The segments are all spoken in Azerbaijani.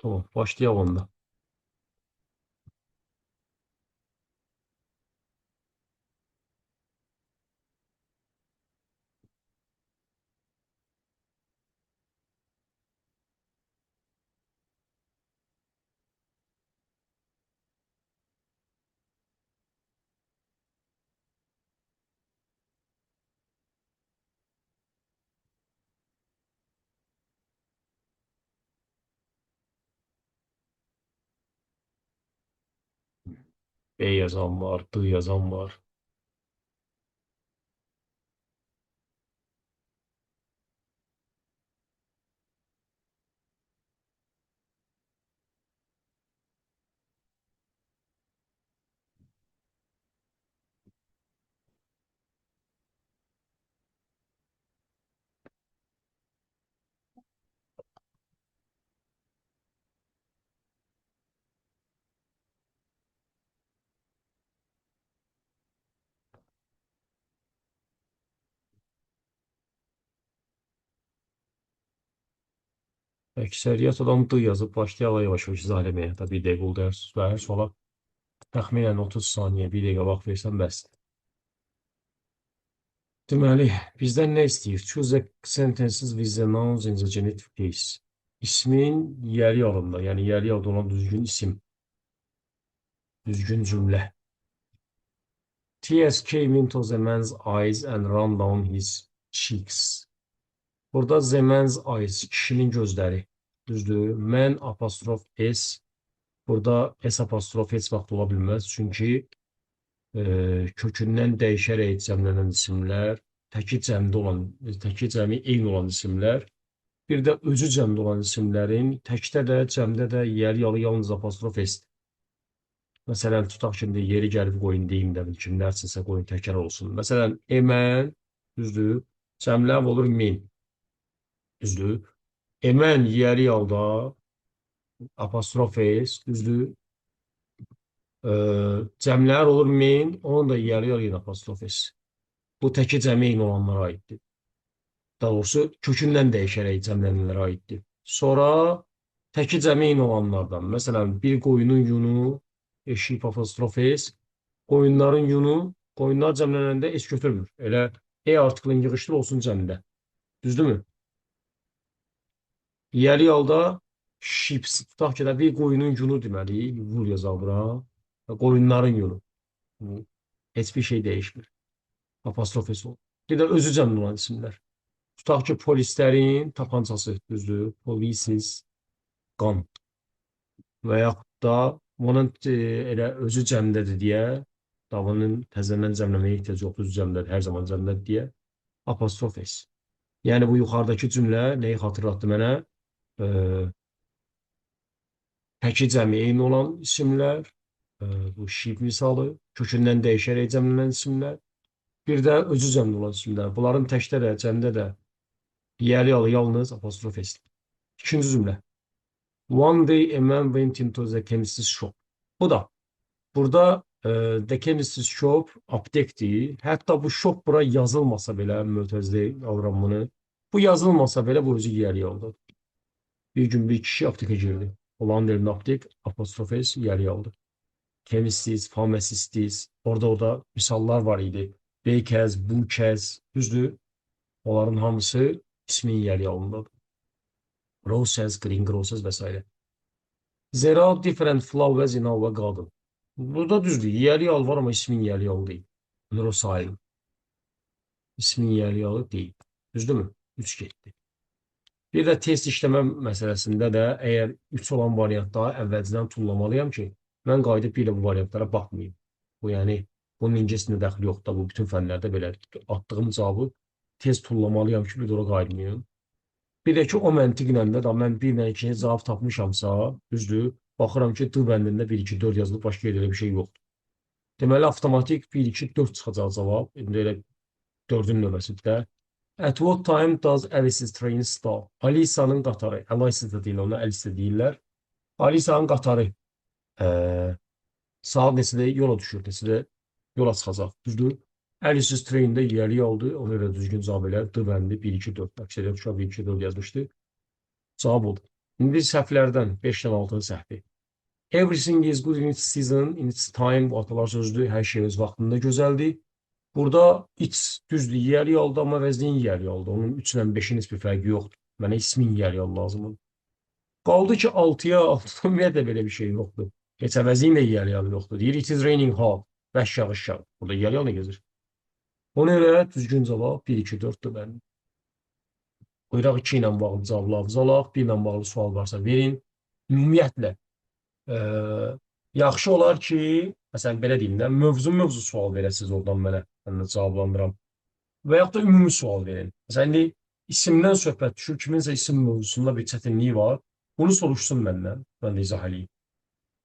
Tamam, başlayalım onda. B yazan var, D yazan var. Əksəriyyət adam D yazıb başlayalım yavaş-yavaş izah eləməyə. Tabii bir dəqiqə oldu və hər suala təxminən 30 saniyə, bir dəqiqə vaxt versən bəsdir. Deməli, bizdən nə istəyir? Choose the sentences with the nouns in the genitive case. İsmin yeri alında, yəni yeri alında olan düzgün isim, düzgün cümlə. Tears came into the man's eyes and ran down his cheeks. Burada the man's eyes, kişinin gözləri. Düzdür? Man apostrof S. Burada S apostrof heç vaxt ola bilməz. Çünki kökündən dəyişərək cəmlənən isimlər, təki cəmdə olan, təki cəmi eyni olan isimlər, bir də özü cəmdə olan isimlərin təkdə də, cəmdə də yeri yalı yalnız apostrof S-dir. Məsələn, tutaq şimdi yeri gəlib qoyun deyim də bil, kimlərsinsə qoyun təkrar olsun. Məsələn, mən, düzdür? Cəmləm olur min, düzdür? Mən yeri yalda apostrof S, düzdür? Cəmlər olur min, onun da yeri yalı yenə apostrof S. Bu təki cəmi eyni olanlara aiddir. Daha doğrusu kökündən dəyişərək cəmlənənlərə aiddir. Sonra təki cəmi eyni olanlardan, məsələn, bir qoyunun yunu, eşib apostrof S, qoyunların yunu, qoyunlar cəmlənəndə S götürmür. Elə artiklın yığışdır olsun cəmdə. Düzdürmü? Yeri yolda sheeps, tutaq ki, bir qoyunun yunu deməli, vur yazaq bura. Qoyunların yunu. Heç bir şey dəyişmir. Apostrof S olur. Bir də özü cəmdə olan isimlər. Tutaq ki, polislərin tapancası, düzdür? Policies gun. Və yaxud da onun elə özü cəmdədir deyə, davanın təzədən cəmləməyə ehtiyac yoxdur, özü cəmdədir, hər zaman cəmdədir deyə, apostrof S. Yəni bu yuxarıdakı cümlə nəyi xatırlatdı mənə? Təki cəmi eyni olan isimlər, bu sheep misalı, kökündən dəyişərək cəmlənən isimlər, bir də özü cəmdə olan isimlər. Bunların təkdə də, cəmdə də yeri yalı yalnız apostrof S. İkinci cümlə. One day a man went into the chemist's shop. Bu da. Burada the chemist's shop aptekdir. Hətta bu shop bura yazılmasa belə, mötərizli alıram bunu. Bu yazılmasa belə bu özü yeri yoldadır. Bir gün bir kişi aptekə girdi. Olan elində aptek, apostrof S yeri yoldu. Chemistiz, pharmacistiz. Orada misallar var idi. Bakers, bookers, düzdür. Onların hamısı ismin yeri yolundadır. Roses, greengrocers və s. There are different flowers in our garden. Burada düzdür. Yeri yol var ama ismin yeri yol değil. Rosailin. İsmin yeri yolu değil. Düzdürmü? 3 getdi. Bir də test işləmə məsələsində də əgər 3 olan variantda əvvəlcədən tullamalıyam ki, mən qayıdıb bir də bu variantlara baxmayayım. Bu yəni, bunun ingilisində dəxli yoxdur da, bu bütün fənlərdə belədir. Atdığım cavabı tez tullamalıyam ki, bir də ora qayıtmayayım. Bir də ki, o məntiqlə də mən 1 ilə 2-ci cavab tapmışamsa, düzdür, baxıram ki, D bəndində 1, 2, 4 yazılıb, başqa yerdə bir şey yoxdur. Deməli, avtomatik 1, 2, 4 çıxacaq cavab. İndi elə 4-ün növbəsində. At what time does Alice's train stop? Alisa'nın qatarı. Alice da deyil, ona Alice de deyirlər. Alisa'nın qatarı saat neçədə yola düşür, neçədə yola çıxacaq. Düzdür? Alice's train də yeri oldu. Ona görə düzgün cavab elə. D bəndi 1, 2, 4. Əksəriyyət uşaq 1, 2, 4 yazmışdı. Cavab oldu. İndi səhvlərdən 5-dən 6 səhvi. Everything is good in its season, in its time. Bu atalar sözlü. Hər şey öz vaxtında gözəldir. Burada it's düzdür, yiyəli yolda, amma vəznin yiyəli yolda. Onun 3 ilə 5-in heç bir fərqi yoxdur. Mənə ismin yiyəli yol lazımdır. Qaldı ki 6-ya, 6-da ümumiyyətlə belə bir şey yoxdur. Heç əvəzin də yiyəli yol yoxdur. Deyir it is raining hard. Bəş yağış yağır. Burada yiyəli yol nə gəzir? Ona görə düzgün cavab 1, 2, 4-dür mənim. Buyuraq 2 ilə bağlı cavablarınızı alaq. 1 ilə bağlı sual varsa verin. Ümumiyyətlə, e, yaxşı olar ki, məsələn, belə deyim də, mövzu sual verəsiniz oradan mənə. Mən də cavablandıram. Və yaxud da ümumi sual verin. Məsələn, indi isimdən söhbət düşür, kiminsə isim mövzusunda bir çətinliyi var. Bunu soruşsun məndən, mən də izah edeyim.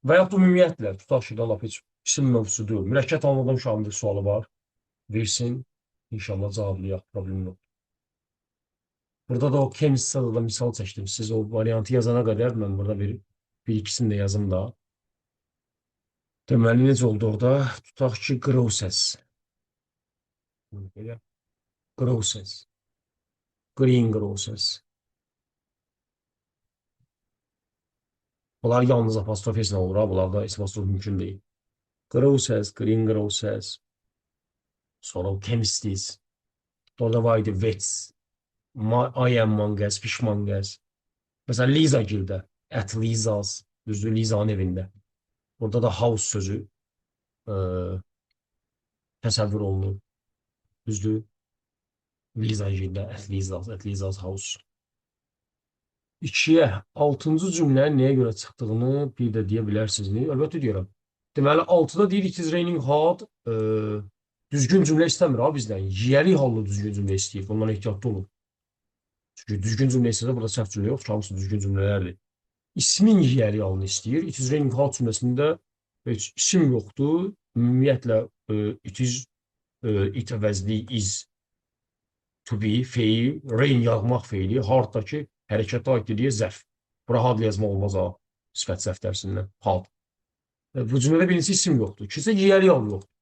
Və yaxud da ümumiyyətlə, tutaq ki, lap heç isim mövzusu deyil. Mürəkkəb tanımadığım uşağın bir sualı var. Versin, inşallah cavablayaq, problem yox. Burada da o Chemist'də da misal çəkdim. Siz o variantı yazana qədər mən burada bir ikisini də yazım da. Deməli, necə oldu orada? Tutaq ki, grow səs. Belə, grow səs. Green grow səs. Bunlar yalnız apostrof esnə olur ha. Bunlarda apostrof mümkün deyil. Grow səs, green grow səs. Sonra o chemistiz. Orada var idi vets. I am mangas, pişmangas. Məsələn, Liza gildə. At Liza's. Düzdür, Liza'nın evində. Burada da house sözü e, təsəvvür olunur. Düzdür, Liza gildə. At Liza's house. 2-yə 6-cı cümlənin nəyə görə çıxdığını bir də deyə bilərsinizmi? Əlbəttə deyirəm. Deməli, 6-da deyir it is raining hard. Düzgün cümlə istəmir ha bizdən. Yiyəli hallı düzgün cümlə istəyir. Bundan ehtiyatlı olun. Çünki düzgün cümlə istəsə burada səhv cümlə yoxdur. Hamısı düzgün cümlələrdir. İsmin yiyəli halını istəyir. It is raining hard cümləsində heç isim yoxdur. Ümumiyyətlə it əvəzli is to be feil, rain yağmaq feili, harddakı hərəkətə aid dediyi zərf. Bura hard yazmaq olmaz ha. Sifət zərf dərsindən. Hard. Bu cümlədə birincisi isim yoxdur. İkincisi yiyəli halı yoxdur.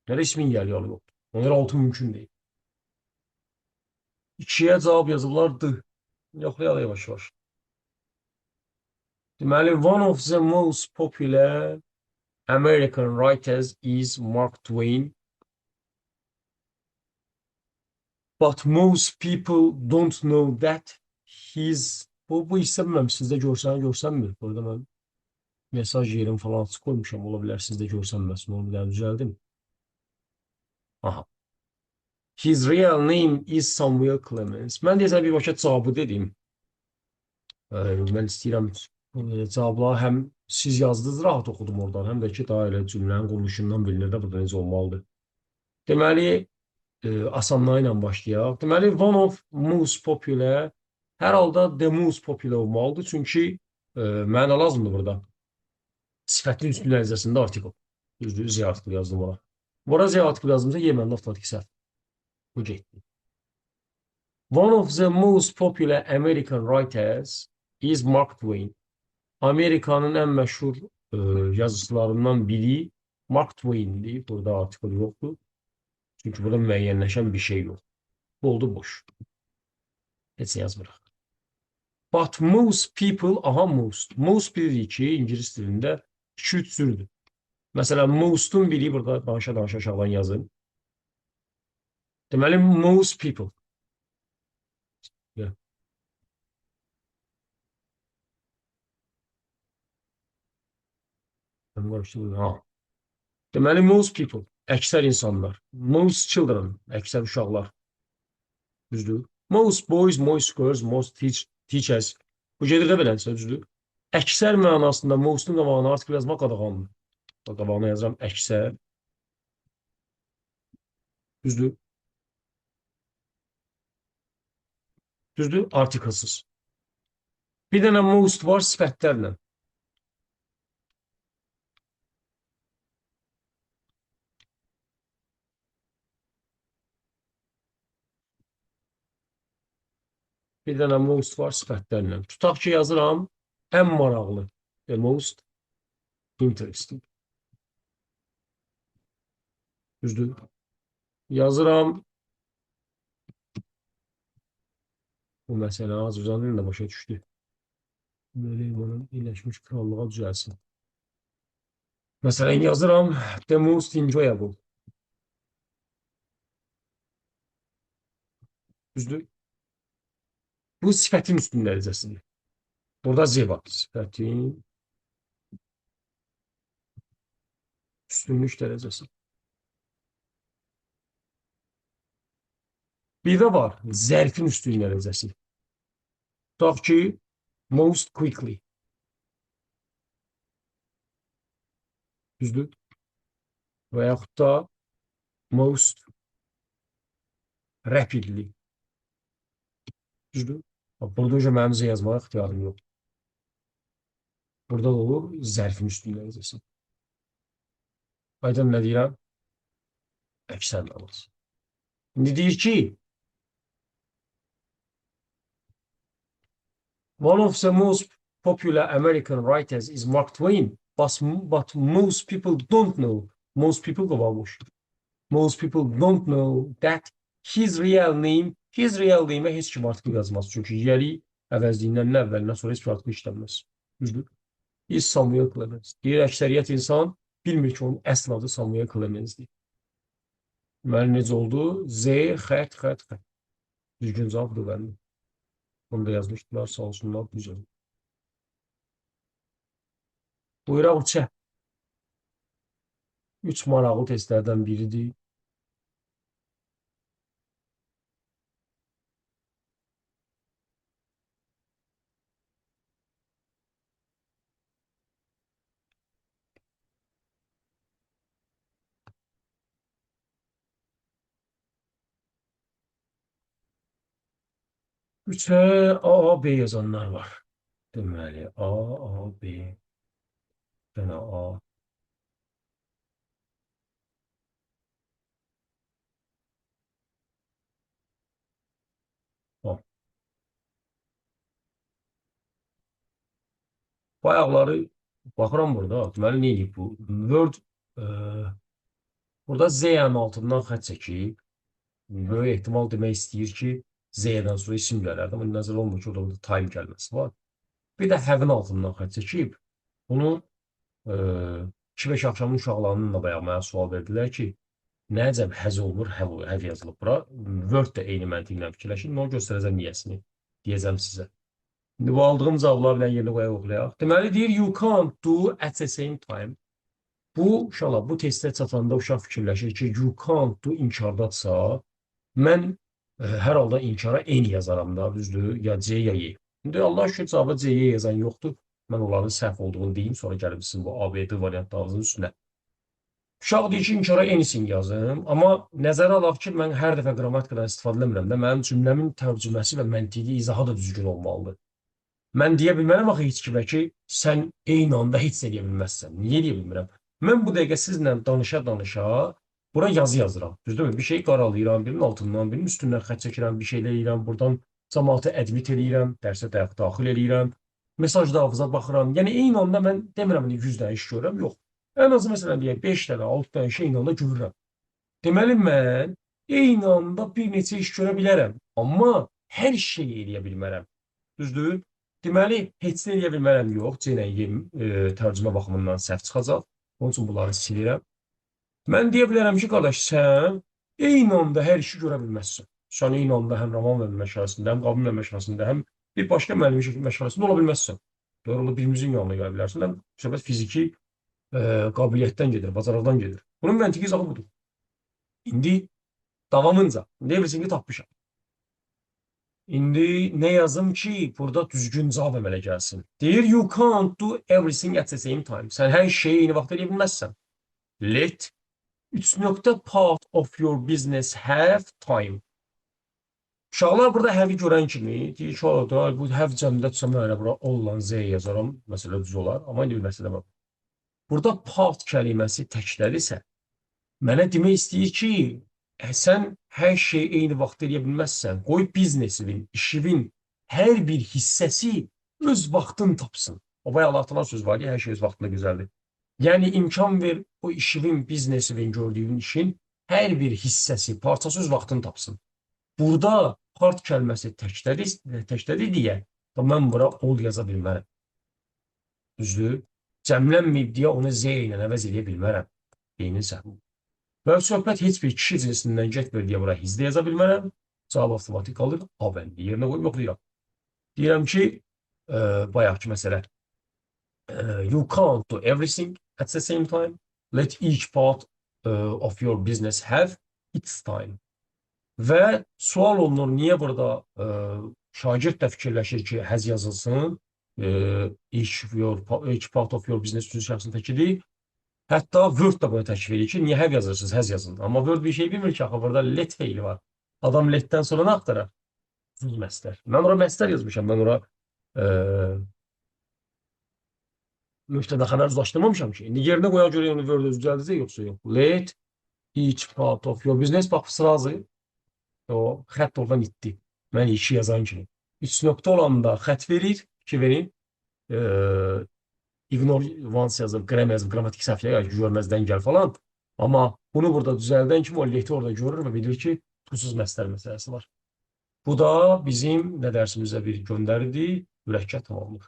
Ya da ismin yiyəli halı yoxdur. Onlara 6 mümkün deyil. 2-yə cavab yazıblar D. Yoxlayaq yavaş-yavaş. Deməli, one of the most popular American writers is Mark Twain. But most people don't know that he's... Bu istəmirəm sizdə görsənmir. Burada mən mesaj yerim falan açıq koymuşam. Ola bilər sizdə görsənməsin. Onu bir daha düzəldim. Aha. His real name is Samuel Clemens. Mən deyəsən bir başa cavabı dedim. Mən istəyirəm cavabları həm siz yazdınız, rahat oxudum oradan, həm də ki, daha elə cümlənin quruluşundan bilinir də burada necə olmalıdır. Deməli, asanlığı ilə başlayaq. Deməli, one of most popular, hər halda the most popular olmalıdır, çünki mənə lazımdır burada. Sifətli üstün ərizəsində artikl. Düzdür, Z artikl yazdım ona. Bura Z artikl yazdımsa, yeməndə avtomatik səhv. Bu getdi. One of the most popular American writers is Mark Twain. Amerikanın ən məşhur yazıçılarından biri Mark Twain'dir. Burada artikl yoxdur. Çünki burada müəyyənləşən bir şey yox. Bu oldu boş. Heç yazmırıq. But most people, aha most. Most bilirik ki, İngilis dilində 2-3 cürdür. Məsələn, most'un biri burada danışa-danışa aşağıdan yazın. Deməli, most people. Yeah. Deməli, most people, əksər insanlar. Most children, əksər uşaqlar. Düzdür. Most boys, most girls, most teachers. Bu gedir də belənsə, düzdür. Əksər mənasında mostun qabağına artikl yazmaq qadağandır. Qabağına yazıram əksər. Düzdür. Düzdür, artiklsız. Bir dənə most var sifətlərlə. Bir dənə most var sifətlərlə. Tutaq ki, yazıram ən maraqlı. The most interesting. Düzdür. Yazıram. Bu məsələ az uzanır da başa düşdü. Böyle bunun Birleşmiş Krallığa düzelsin. Mesela yazıram the most enjoyable. Düzdür? Bu sifətin üstün dərəcəsidir. Burada Z var. Sifətin üstünlük dərəcəsi. Bir də var zərfin üstün dərəcəsi. Tutaq ki, most quickly. Düzdür? Və yaxud da most rapidly. Düzdür? Burada önce mənim Z yazmağa ixtiyarım yox. Burada da olur zərfin üstün dərəcəsi. Aydın nə deyirəm? Əksər namaz. İndi deyir ki, one of the most popular American writers is Mark Twain, but most people don't know. Most people qovalmış. Most people don't know that his real name'e heç kim artıq yazmaz. Çünki yeri əvəzliyindən nə əvvəlindən sonra heç bir artıq işlənməz. Düzdür? Is Samuel Clemens. Deyir, əksəriyyət insan bilmir ki, onun əsl adı Samuel Clemens'dir. Deməli, necə oldu? Z, xət, xət, xət. Düzgün cavabdır bəli. Onu da yazmışdılar, sağ olsunlar, güzel. Buyuraq uçə. 3 maraqlı testlərdən biridir. Üçə A, A, B yazanlar var. Deməli, A, A, B. Dənə A. A. Bayaqları baxıram burada. Deməli, nə edib bu? Word burada Z-nin altından xət çəkib. Böyük ehtimal demək istəyir ki, Z-dən sonra isim gələrdi. Amma nəzər olmur ki, orada time gəlməsi var. Bir də have-in altından xət çəkib. Bunu 2-5 axşamın uşaqlarının da bayaq mənə sual verdilər ki, nə əcəb həz olmur, have yazılıb bura. Word də eyni məntiqlə fikirləşin. Onu göstərəcəm niyəsini. Deyəcəm sizə. İndi bu aldığım cavablarla yerinə qoyaq oxuyaq. Deməli deyir, you can't do at the same time. Bu, uşaqlar, bu testə çatanda uşaq fikirləşir ki, you can't do inkardadsa, mən hər halda inkara eyni yazaram da, düzdür, ya C, ya Y. İndi Allah şükür cavabı C-yə yazan yoxdur. Mən onların səhv olduğunu deyim, sonra gəlib sizin bu ABD variantlarınızın üstünə. Uşaq deyir ki, inkara eynisini yazım, amma nəzərə alaq ki, mən hər dəfə qrammatikadan istifadə etmirəm də, mənim cümləmin tərcüməsi və məntiqi izahı da düzgün olmalıdır. Mən deyə bilmərəm axı heç kimə ki, sən eyni anda heç nə deyə bilməzsən. Niyə deyə bilmirəm? Mən bu dəqiqə sizlə danışa-danışa bura yazı yazıram. Düzdürmü? Bir şey qaralayıram, birinin altından, birinin üstündən xətt çəkirəm, bir şeylər eləyirəm, buradan cəmaatı admit eləyirəm, dərsə daxil eləyirəm, mesaj hafıza baxıram. Yəni eyni anda mən demirəm, 100 dənə iş görürəm, yox. Ən azı məsələn deyək, 5 dənə, 6 dənə şey eyni anda görürəm. Deməli mən eyni anda bir neçə iş görə bilərəm, amma hər şeyi eləyə bilmərəm. Düzdür? Deməli, heç nə eləyə bilmərəm, yox. C ilə Y tərcümə baxımından səhv çıxacaq. Onun üçün bunları silirəm. Mən deyə bilərəm ki, qardaş, sən eyni anda hər işi görə bilməzsən. Sən eyni anda həm roman müəllimi məşğələsində, həm qanun müəllimi məşğələsində, həm bir başqa müəllimi məşğələsində ola bilməzsən. Doğru, birimizin yanına gələ bilərsən. Həm söhbət fiziki qabiliyyətdən gedir, bacarıqdan gedir. Bunun məntiqi izahı budur. İndi davamınca, deyə bilirsin ki, tapmışam. İndi nə yazım ki, burada düzgün cavab əmələ gəlsin. Deyir, you can't do everything at the same time. Sən hər şeyi eyni vaxt edə bilməzsən. Let 3 nöqtə part of your business have time. Uşaqlar burada have-i görən kimi, deyir ki, bu have cəmdə tutsam, mənə bura all-lan Z yazaram, məsələ düz olar. Amma indi bir məsələ var. Burada part kəlməsi təklədirsə, mənə demək istəyir ki, sən hər şeyi eyni vaxt edə bilməzsən. Qoy biznesinin, işinin hər bir hissəsi öz vaxtını tapsın. O bayaq Allah'tan söz var ki, hər şey öz vaxtında gözəldir. Yəni imkan ver o işinin, biznesinin, gördüyün işin hər bir hissəsi, parçası öz vaxtını tapsın. Burada part kəlməsi təklədir deyə mən bura all yaza bilmərəm. Düzdür? Cəmlənməyib deyə onu Z ilə əvəz edə bilmərəm. Beynin səhvi. Və söhbət heç bir kişi cinsindən getmir deyə bura hizdə yaza bilmərəm. Cavab avtomatik qalır. A bəndi yerinə qoyub yoxlayıram. Deyirəm ki, bayaqki məsələ. You can't do everything at the same time. Let each part of your business have its time. Və sual olunur, niyə burada şagird də fikirləşir ki, həz yazılsın, each part of your business üçün şəxsin təkidir. Hətta Word da bunu təklif edir ki, niyə həv yazırsınız, həz yazın. Amma Word bir şey bilmir ki, axı burada let feili var. Adam letdən sonra nə axtarır? Düz məstər. Mən ora məstər yazmışam, mən ora müftədaxana uzlaşdırmamışam ki. İndi yerinə qoya görə onu Word düzəldəcək, yoxsa yox. Let each part of your business, bax, sırası o xətt oradan itdi. Mən işi yazan kimi. 3 nöqtə olanda xətt verir, ki verir. Ignore once yazıb, grammar yazıb, qrammatik səhvliyə görməzdən gəl falan. Amma bunu burada düzəldən kimi o leti orada görür və bilir ki, pulsuz məstər məsələsi var. Bu da bizim nə dərsimizə bir göndəridir, mürəkkəb tamamlıq.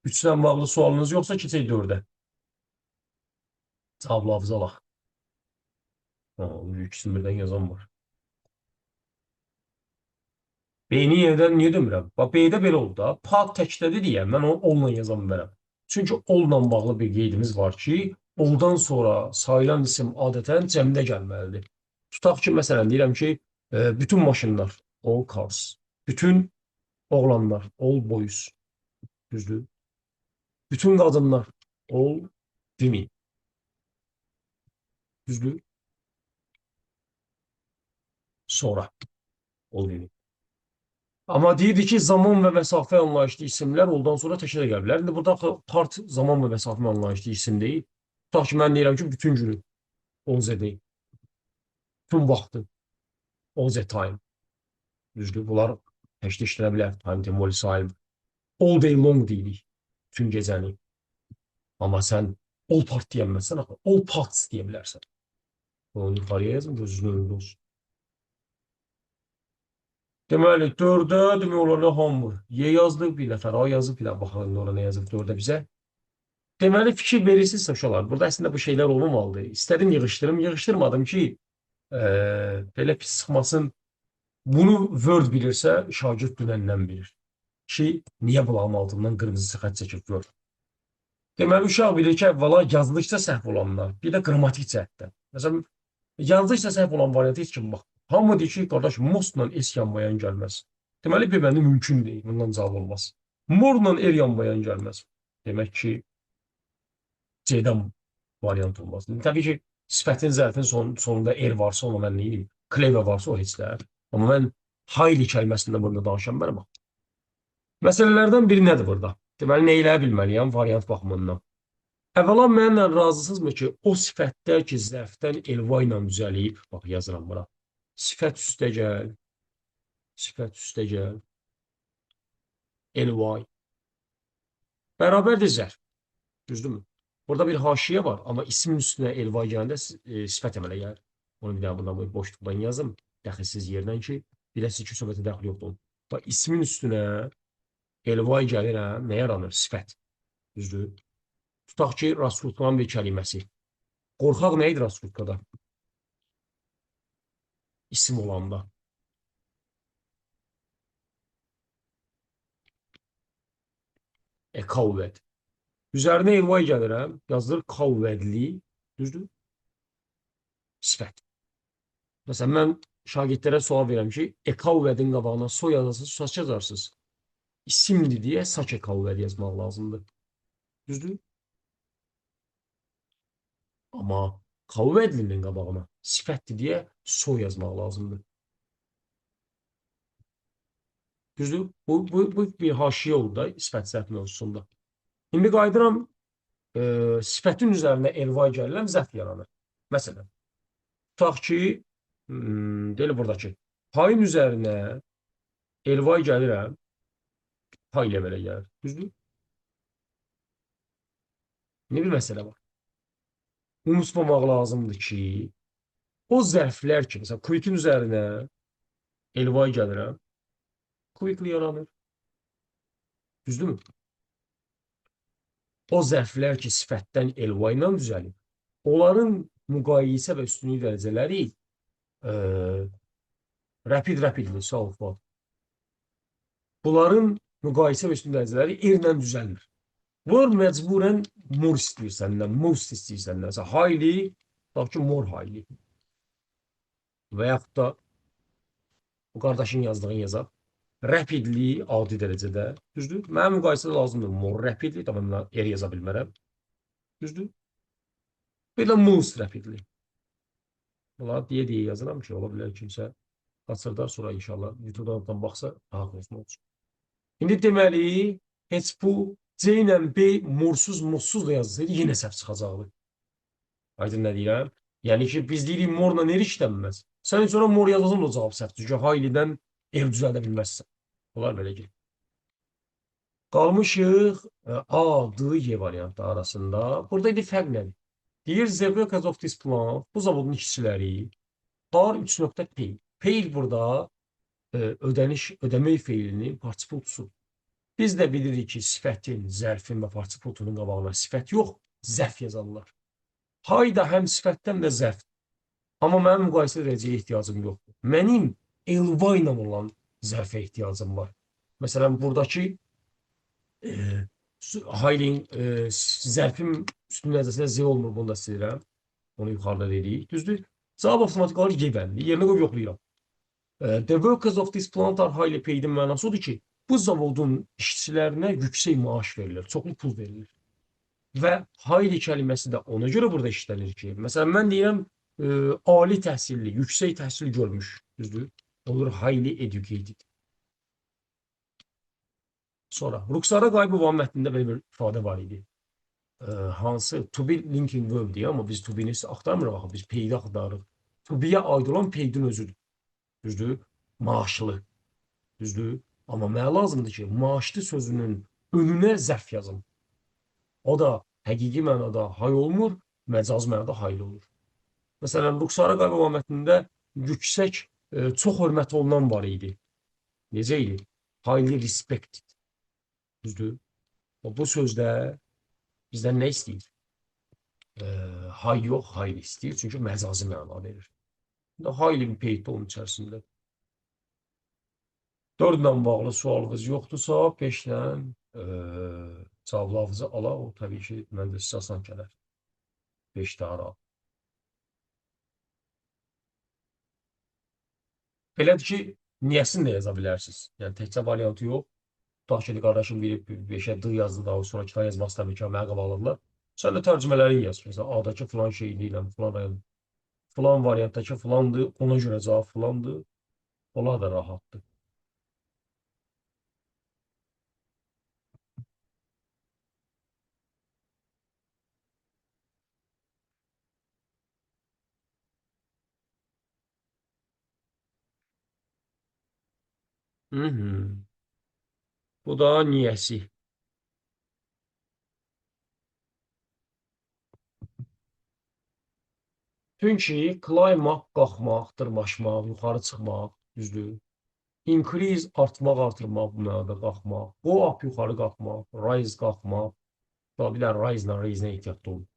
3-lə bağlı sualınız yoxsa keçək 4-ə. Cavablarınızı alaq. İkisini birdən yazan var. B-ni yerdən niyə demirəm? Bax, B-də belə oldu da. Part təkdədir deyə mən onu onunla yaza bilmərəm. Çünki onunla bağlı bir qeydimiz var ki, oldan sonra sayılan isim adətən cəmdə gəlməlidir. Tutaq ki, məsələn, deyirəm ki, bütün maşınlar, all cars, bütün oğlanlar, all boys, düzdür? Bütün qadınlar, all women, düzdür? Sonra, all women. Amma deyirdi ki, zaman və məsafə anlayışlı isimlər oldan sonra təşkil gələ bilər. İndi burada part zaman və məsafə anlayışlı isim deyil. Tutaq ki, mən deyirəm ki, bütün günü OZ deyil. Bütün vaxtı OZ time. Düzdür, bunlar təşkil işləyə bilər. Time temporal sahib. All day long deyirik. Bütün gecəni. Amma sən all part deyəməzsən, all parts deyə bilərsən. Onu yuxarıya yazın, gözünün önündə olsun. Deməli, 4-ə demək olar hamı. Y yazdıq, bir nəfər A yazıb, bir də baxalım orada nə yazıb 4-ə bizə. Deməli, fikir verirsinizsə uşaqlar, burada əslində bu şeylər olmamalıdır. İstədim yığışdırım, yığışdırmadım ki, belə pis çıxmasın. Bunu Word bilirsə, şagird dünəndən bilir. Ki, niyə bulağın altından qırmızı xətt çəkib Word. Deməli, uşaq bilir ki, əvvəla yazılışda səhv olanlar, bir də qrammatik cəhətdən. Məsələn, yazılışda səhv olan variantı heç kim bax. Hamı deyir ki, qardaş, mostla es yanmayan gəlməz. Deməli, bir məndə mümkün deyil, bundan cavab olmaz. Morla er yanmayan gəlməz. Demək ki, C-dən variant olmaz. Təbii ki, sifətin zərfin sonunda er varsa, onu mən neyim? Clever varsa, o heç dəyər. Amma mən highly kəlməsində burada danışan bərəm. Məsələlərdən biri nədir burada? Deməli, nə eləyə bilməliyəm variant baxımından? Əvvəla mənimlə razısınızmı ki, o sifətlər ki, zərfdən elva ilə düzəlib, bax, yazıram bura. Sifət üstə gəl, sifət üstə gəl, ly, bərabərdir zərf, düzdürmü? Burada bir haşiyə var, amma ismin üstünə ly gələndə sifət əmələ gəlir. Onu bir daha buradan boşluqdan yazım, dəxilsiz yerdən ki, biləsiniz ki, söhbətə dəxil yoxdur. Bax, ismin üstünə ly gəlir, nə yaranır? Sifət, düzdür? Tutaq ki, raskutkanın bir kəliməsi. Qorxaq nə idi raskutkada? İsim olanda. Kavvəd. Üzərinə ly gəlirəm, yazılır kavvədli, düzdür? Sifət. Məsələn, mən şagirdlərə sual verirəm ki, kavvədin qabağına soy yazasınız, saç yazarsınız. İsimdir deyə saç kavvəd yazmaq lazımdır. Düzdür? Amma kavvədlinin qabağına sifətdir deyə soy yazmaq lazımdır. Düzdür? Bu bir haşiyə oldu da sifət zərf mövzusunda. İndi qayıdıram, sifətin üzərinə ly gəlirəm, zərf yaranır. Məsələn, tutaq ki, deyil buradakı, payın üzərinə ly gəlirəm, pay ilə belə gəlir. Düzdür? Ne bir məsələ var. Unutmamaq lazımdır ki, o zərflər ki, məsələn, quick'in üzərinə ly gəlirəm, quickly yaranır. Düzdürmü? o zərflər ki, sifətdən elva ilə düzəlir, onların müqayisə və üstünlük dərəcələri e, rapidly, sağ ol Fuad. Bunların müqayisə və üstünlük dərəcələri erlə düzəlmir. Bunlar məcburən mur istəyir səndən, most istəyir səndən. Məsələn, highly, tutaq ki, more highly. Və yaxud da bu qardaşın yazdığını yazaq. Rapidly adi dərəcədə, düzdür? Mənə müqayisədə lazımdır more rapidly, tamam, mən er yaza bilmərəm, düzdür? Bir də most rapidly. Bunlar deyə yazıram ki, ola bilər kimsə qaçırda sonra inşallah YouTube-dan baxsa daha xoşuna olsun. İndi deməli, heç bu C ilə B morsuz, mussuz da yazsaydı yenə səhv çıxacaqdı. Aydın nə deyirəm? Yəni ki, biz deyirik morla ner işlənməz. Sən heç ona mor yazasın da cavab səhvdir. Çünki haylidən ev düzəldə bilməzsən. Onlar belə gəlir. Qalmışıq A, D, Y variantı arasında. Burada indi fərq nədir? Deyir, the workers of this plant, bu zavodun işçiləri are 3.pay. Pay burada ödəmək feilinin partipultusu. Biz də bilirik ki, sifətin, zərfin və partipultunun qabağına sifət yox, zərf yazarlar. Hay da həm sifətdən də zərf. Amma mənim müqayisə edəcəyə ehtiyacım yoxdur. Mənim elva ilə olan zərfə ehtiyacım var. Məsələn, buradakı haylin zərfin üstün dərəcəsində Z olmur, bunu da istəyirəm. Onu yuxarıda deyirik. Düzdür? Cavab avtomatik olaraq Y-bəndir. Yerinə qoyub yoxlayıram. The workers of this plant are highly paid-in mənası odur ki, bu zavodun işçilərinə yüksək maaş verilir, çoxlu pul verilir. Və highly kəlməsi də ona görə burada işlənir ki, məsələn, mən deyirəm, ali təhsilli, yüksək təhsil görmüş, düzdür? Olur highly educated. Sonra, Ruxsara Qayıbovanın mətnində belə bir ifadə var idi. Hansı? To be linking verb deyir, amma biz to be-ni axtarmırıq, biz peydi axtarırıq. To be-yə aid olan peydin özüdür. Düzdür? Maaşlı. Düzdür? Amma mənə lazımdır ki, maaşlı sözünün önünə zərf yazım. O da həqiqi mənada hay olmur, məcaz mənada haylı olur. Məsələn, Ruxsara Qayıbova mətnində yüksək, çox hörmət olunan var idi. Necə idi? Highly respected. Düzdür? Bu sözdə bizdən nə istəyir? Hay yox, highly istəyir. Çünki məcazi məna verir. Highly bir peyddə onun içərisində. 4 ilə bağlı sualınız yoxdursa, 5 ilə cavablarınızı alaq. O, təbii ki, məndə sizə asan gələr. 5 də ara. Belədir ki, niyəsini də yaza bilərsiniz. Yəni, təkcə variantı yox. Tutaq ki, qardaşım verib 5-ə D yazdı, daha sonra kitabə yazması təbii ki, mənə qabaqladılar. Sən də tərcümələri yaz. Məsələn, A-dakı filan şey deyiləm, filan variantdakı filandır, ona görə cavab filandır. Onlar da rahatdır. Bu da niyəsi. Çünki climb up, qalxmaq, dırmaşmaq, yuxarı çıxmaq, düzdür? Increase, artmaq, artırmaq, bu mənada qalxmaq. Go up, yuxarı qalxmaq. Rise, qalxmaq. Bir dənə rise-la, raise-nə ehtiyatlı olun.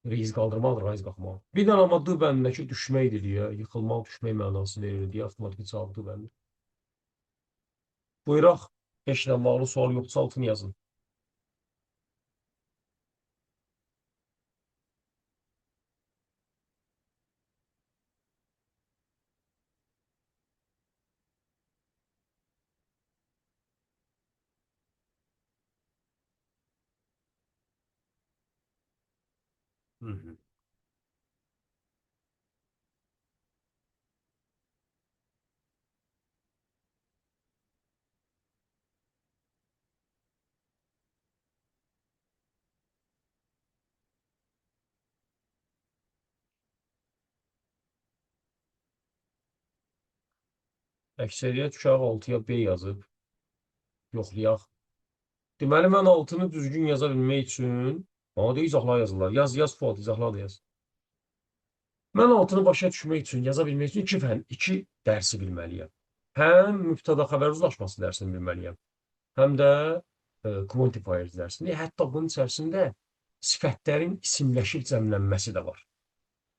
Raise qaldırmaq, rise qalxmaq. Bir dənə amma D bəndindəki düşməkdir deyə, yıxılmaq, düşmək mənası verir deyə, avtomatik cavab D bəndi. Buyuraq, 5 ilə bağlı sual yoxdursa altını yazın. Əksəriyyət uşaq 6-ya B yazıb. Yoxlayaq. Deməli, mən 6-nı düzgün yaza bilmək üçün, bana da izahlar yazırlar. Yaz, Fuad, izahlar da yaz. Mən 6-nı başa düşmək üçün, yaza bilmək üçün 2 dərsi bilməliyəm. Həm mübtəda xəbər uzlaşması dərsini bilməliyəm, həm də quantifier dərsində. Hətta bunun içərisində sifətlərin isimləşib cəmlənməsi də var.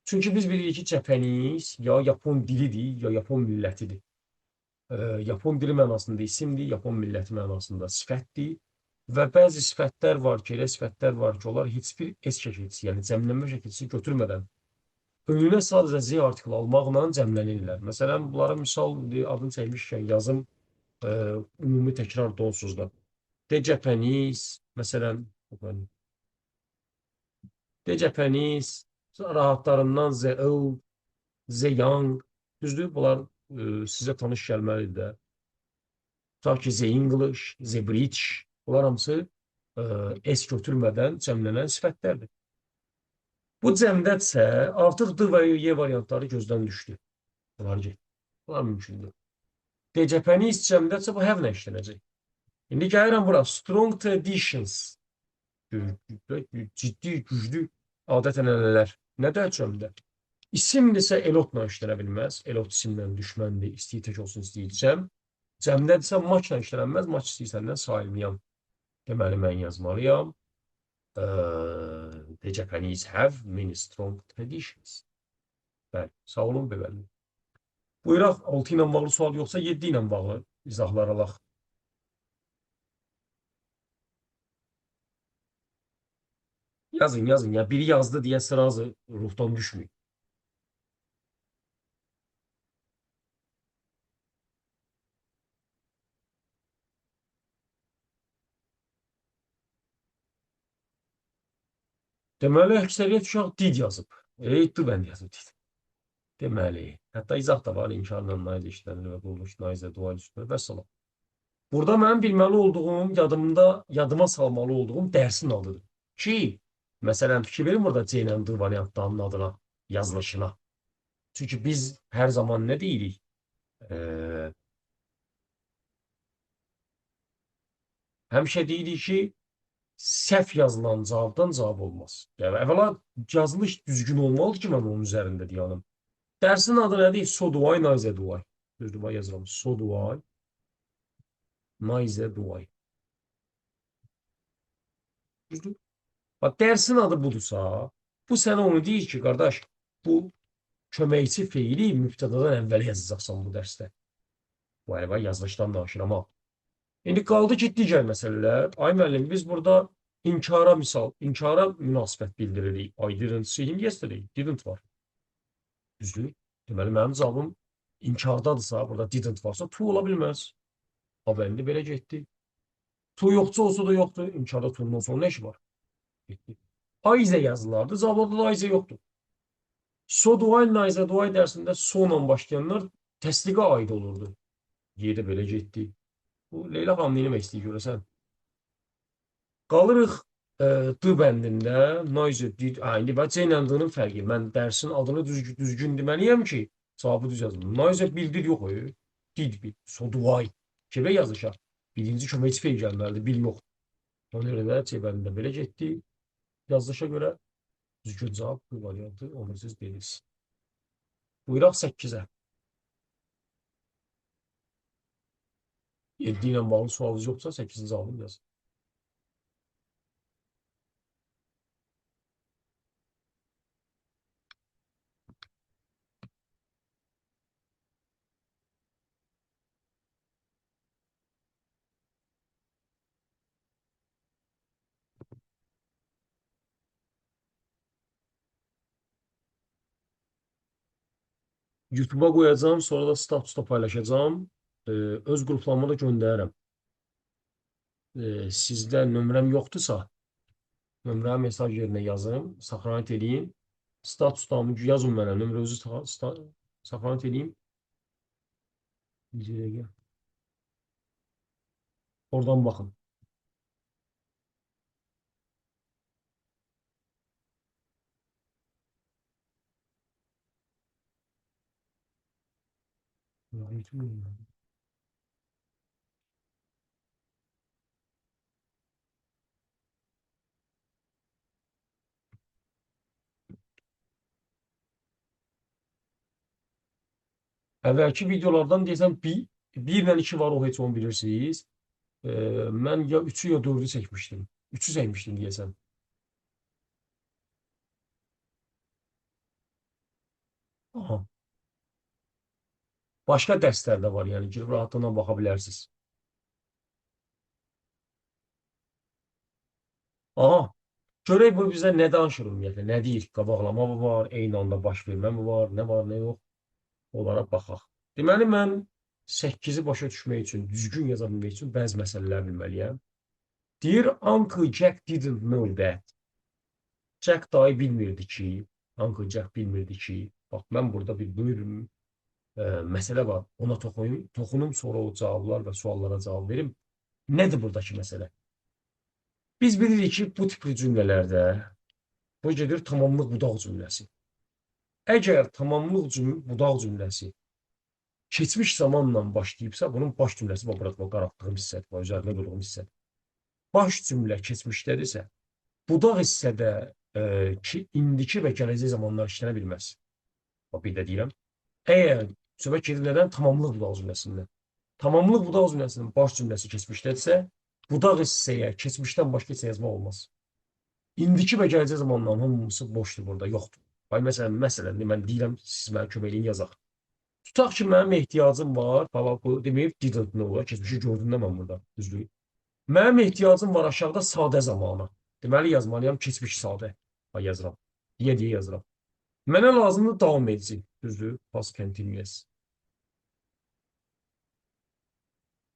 Çünki biz bilirik ki, Japanese ya Yapon dilidir, ya Yapon millətidir. Yapon dili mənasında isimdir, Yapon milləti mənasında sifətdir. Və bəzi sifətlər var ki, elə sifətlər var ki, onlar heç bir S şəkilçisi, yəni cəmlənmə şəkilçisi götürmədən önünə sadəcə Z artikli almaqla cəmlənirlər. Məsələn, bunlara misal adını çəkmişkən yazım ümumi təkrar donsuzda. De Japanese, məsələn, de Japanese, rahatlarından The Old, The Young, düzdür? Bunlar sizə tanış gəlməlidir də. Tutaq ki, The English, The British, bunlar hamısı S götürmədən cəmlənən sifətlərdir. Bu cəmdədirsə, artıq D və Y variantları gözdən düşdü. Bunlar getdi. Bunlar mümkündür. De Japanese cəmdədirsə, bu have-lə işlənəcək. İndi gəlirəm bura. Strong traditions. Ciddi, güclü adət-ənənələr. Nədir cəmdə? İsimdirsə elotla işlənə bilməz. Elot isimlə düşməndir. İstəyir tək olsun, istəyir cəm. Cəmdədirsə maçla işlənməz. Maç istəyirsəndən sayılmayam. Deməli, mən yazmalıyam. The Japanese have many strong traditions. Bəli, sağ olun, bəli. Buyuraq, 6 ilə bağlı sual yoxsa 7 ilə bağlı izahlar alaq. Yazın, yazın. Ya biri yazdı diye sırazı ruhtan düşmüyor. Deməli, əksəriyyət uşaq did yazıb. D mən yazıb did. Deməli, hətta izah da var. İnkarla naizə işlənir və quruluş naizə dua üstünür və salam. Burada mənim bilməli olduğum, yadıma salmalı olduğum dərsin adıdır. Ki, məsələn, fikir verin burada C ilə D variantlarının adına, yazılışına. Çünki biz hər zaman nə deyirik? Həmişə deyirik ki, səhv yazılan cavabdan cavab olmaz. Yəni, əvvəla yazılış düzgün olmalıdır ki, mən onun üzərində deyəlim. Dərsin adı nədir? So do I, Nice do I. Düzdür, bax yazıram. So do I, Nice do I. Düzdür. Bax, dərsin adı budursa, bu sənə onu deyir ki, qardaş, bu köməkçi feili mübtədadan əvvəl yazacaqsan bu dərsdə. Bu əvvəl yazılışdan danışıram ha. İndi qaldı ki, digər məsələlər. Ay müəllim, biz burada inkara münasibət bildiririk. I didn't see him yesterday. Didn't var. Düzdür. Deməli, mənim cavabım inkardadırsa, burada didn't varsa, to ola bilməz. Habəndə belə getdi. To yoxsa olsa da yoxdur. İnkarda to'nun sonra nə işi var? Getdi. Aize yazılardı. Cavabda da aize yoxdur. So do I, Nice do I dərsində so ilə başlayanlar təsdiqə aid olurdu. Yerdə belə getdi. Bu Leyla xanım nə eləmək istəyir görəsən? Qalırıq D bəndində. Noise, indi və C ilə D-nin fərqi. Mən dərsin adını düzgün deməliyəm ki, cavabı düz yazılır. Noise bildir yox. Did bil. So do I. Kebə yazışaq. Birinci köməkçi feil gəlməlidir. Bil yox. Ona görə də C bəndində belə getdi. Yazılışa görə düzgün cavab bu variantı onu siz dediniz. Buyuraq 8-ə. 7 ilə bağlı sualınız yoxsa 8-ci cavabını yazın. YouTube'a qoyacağım, sonra da statusda paylaşacağım. Öz qruplarıma da göndərirəm. Sizdə nömrəm yoxdursa, nömrəyə mesaj yerinə yazın, saxlanət edeyim. Statusdan yazın mənə, nömrə özü saxlanət edeyim. Oradan baxın. Əvvəlki videolardan deyəsən 1 ilə 2 var, o heç onu bilirsiniz. Mən ya 3'ü ya 4'ü çəkmişdim. 3'ü çəkmişdim deyəsən. Aha. Başqa dərslər də var, yəni girib rahatlıqla baxa bilərsiniz. Aha. Görək bu bizə nə danışır ümumiyyətlə, nə deyir? Qabaqlama mı var, eyni anda baş vermə mi var, nə yox? Onlara baxaq. Deməli, mən 8-i başa düşmək üçün, düzgün yaza bilmək üçün bəzi məsələləri bilməliyəm. Deyir, Uncle Jack didn't know that. Jack dayı bilmirdi ki, Uncle Jack bilmirdi ki, bax, mən burada bir buyurum, məsələ var. Ona toxunum, sonra o cavablar və suallara cavab verim. Nədir buradakı məsələ? Biz bilirik ki, bu tipli cümlələrdə bu gedir tamamlıq budaq cümləsi. Əgər tamamlıq budaq cümləsi keçmiş zamanla başlayıbsa, bunun baş cümləsi var, burada qaraltdığım hissədir, var, üzərində durduğum hissədir. Baş cümlə keçmişdədirsə, budaq hissədə indiki və gələcək zamanlar işlənə bilməz. Bir də deyirəm, əgər söhbət gedir nədən? Tamamlıq budaq cümləsindən. Tamamlıq budaq cümləsinin baş cümləsi keçmişdədirsə, budaq hissəyə keçmişdən başqa heç yazmaq olmaz. İndiki və gələcək zamanların hamısı boşdur burada, yoxdur. Məsələn, mən deyirəm, siz mənə kömək eləyin, yazaq. Tutaq ki, mənim ehtiyacım var, bu deməyib, didn't know, keçmişi gördüm də mən burada, düzdür. Mənim ehtiyacım var aşağıda sadə zamana. Deməli, yazmalıyam keçmiş sadə. Yazıram. Deyə yazıram. Mənə lazımdır davam edici, düzdür, past continuous.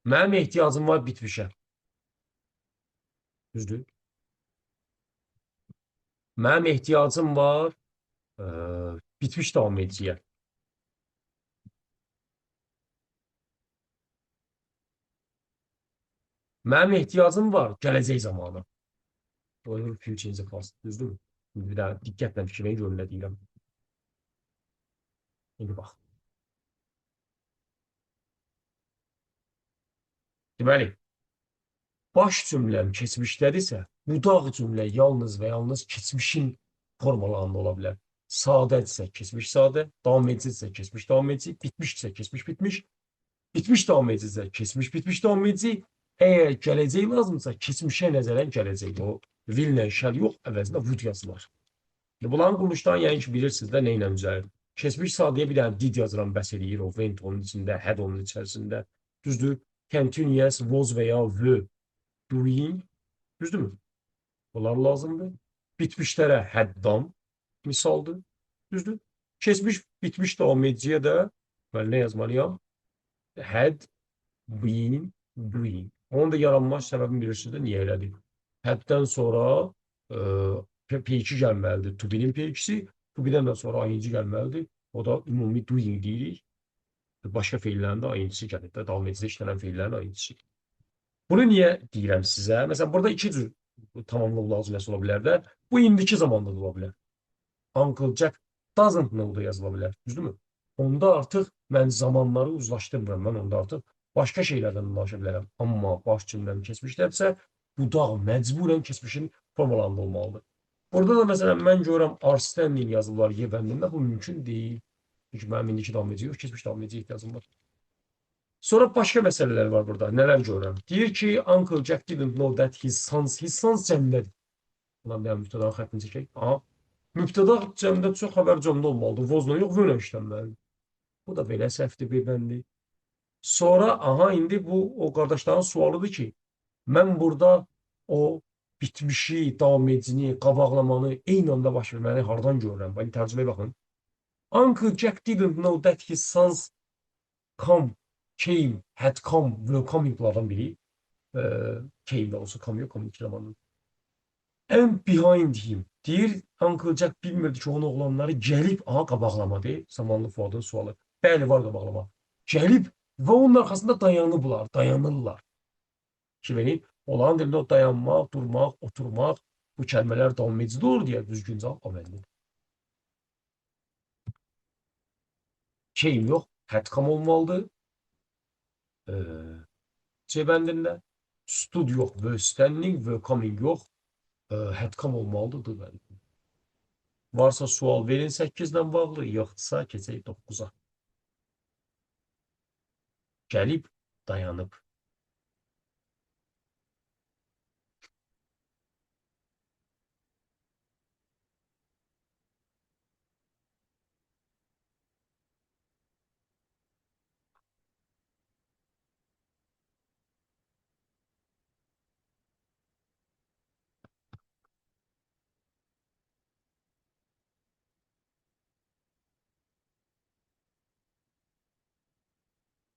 Mənim ehtiyacım var bitmişə. Düzdür. Mənim ehtiyacım var bitmiş davam ediciyə. Mənim ehtiyacım var gələcək zamanı. Future in the past, düzdür. Bir daha diqqətlə fikirləyin, görün nə deyirəm. İndi bax. Deməli, baş cümləm keçmişdədirsə, budaq cümlə yalnız və yalnız keçmişin formalarında ola bilər. Sadədirsə keçmiş sadə, davam edicidirsə keçmiş davam edici, bitmişdirsə keçmiş bitmiş, bitmiş davam edicidirsə keçmiş bitmiş davam edici, əgər gələcək lazımdırsa keçmişə nəzərən gələcək. O will-lə shall yox, əvəzində would yazılır. Bunların quruluşdan yəni ki, bilirsiniz də nə ilə üzərir. Keçmiş sadəyə bir dənə did yazıram, bəs eləyir, o went onun içində, had onun içərisində. Düzdür? Continuous, was və ya were doing, düzdürmü? Bunlar lazımdır. Bitmişlərə had done misaldır, düzdür? Keçmiş, bitmiş davam ediciyə də mən nə yazmalıyam? Had been doing. Onun da yaranma səbəbini bilirsiniz də niyə elədik? Haddən sonra P2 gəlməlidir. To be-nin P2'si, to be-dən də sonra ayıncı gəlməlidir. O da ümumi doing deyirik. Başqa feillərin də ayıncısı gəlir də, davam edicidə işlənən feillərin ayıncısı. Bunu niyə deyirəm sizə? Məsələn, burada iki cür tamamlıq lazıməsi ola bilər də. Bu indiki zamanda da ola bilər. Uncle Jack doesn't know da yazıla bilər. Düzdürmü? Onda artıq mən zamanları uzlaşdırmıram. Mən onda artıq başqa şeylərdən danışa bilərəm. Amma baş cümləni keçmişlərsə, budaq məcburən keçmişin formalarında olmalıdır. Burada da məsələn mən görürəm are standing yazılar Y bəndində. Bu mümkün deyil. Çünki mənim indiki davam edici yox, keçmiş davam edici ehtiyacım var. Sonra başqa məsələlər var burada. Nələr görürəm? Deyir ki, Uncle Jack didn't know that his sons cəmdədir. Ulan deyəm, mübtədanın xəttini çəkək. Aha. Mübtəda cəmdə çox xəbər cəmdə olmalıdır. Vozla yox, vönə işlənməlidir. Bu da belə səhvdir, beybəndi. Sonra, aha, indi bu o qardaşların sualıdır ki, mən burada o bitmişi, davam edicini, qabaqlamanı, eyni anda baş verməni hardan görürəm? Bax, tərcüməyə baxın. Uncle Jack didn't know that his sons came, had come, will coming'lardan biri. Came də olsa come yox, come iki zamanın. And behind him. Deyir, Uncle Jack bilmirdi ki, onun oğlanları gəlib, aha, qabaqlamadır. Zamanlı Fuadın sualı. Bəli, var qabaqlama. Gəlib və onun arxasında dayanırlar. Ki, beni, olan dilində o dayanmaq, durmaq, oturmaq, bu kəlmələr davam edici olur deyə düzgün cavab əməllidir. Came yox, had come olmalıdır. C bəndində. Stood yox, were standing, were coming yox. Had come olmalıdır bəli. Varsa sual verin 8-lə bağlı, yoxdursa keçək 9-a. Gəlib, dayanıb.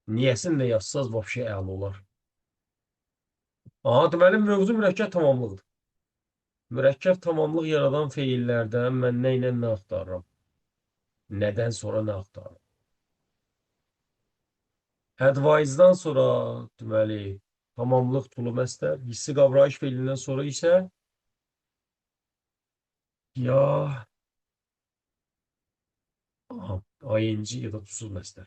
Niyəsini də yazsaz vəbşə əla olar. Aha, deməli mövzu mürəkkəb tamamlıqdır. Mürəkkəb tamamlıq yaradan feillərdən mən nə ilə nə axtarıram? Nədən sonra nə axtarıram? Advise-dan sonra deməli tamamlıq tulu məstər, hissi qavrayış feilindən sonra isə ya aha, ing ya da tuzsuz məstər.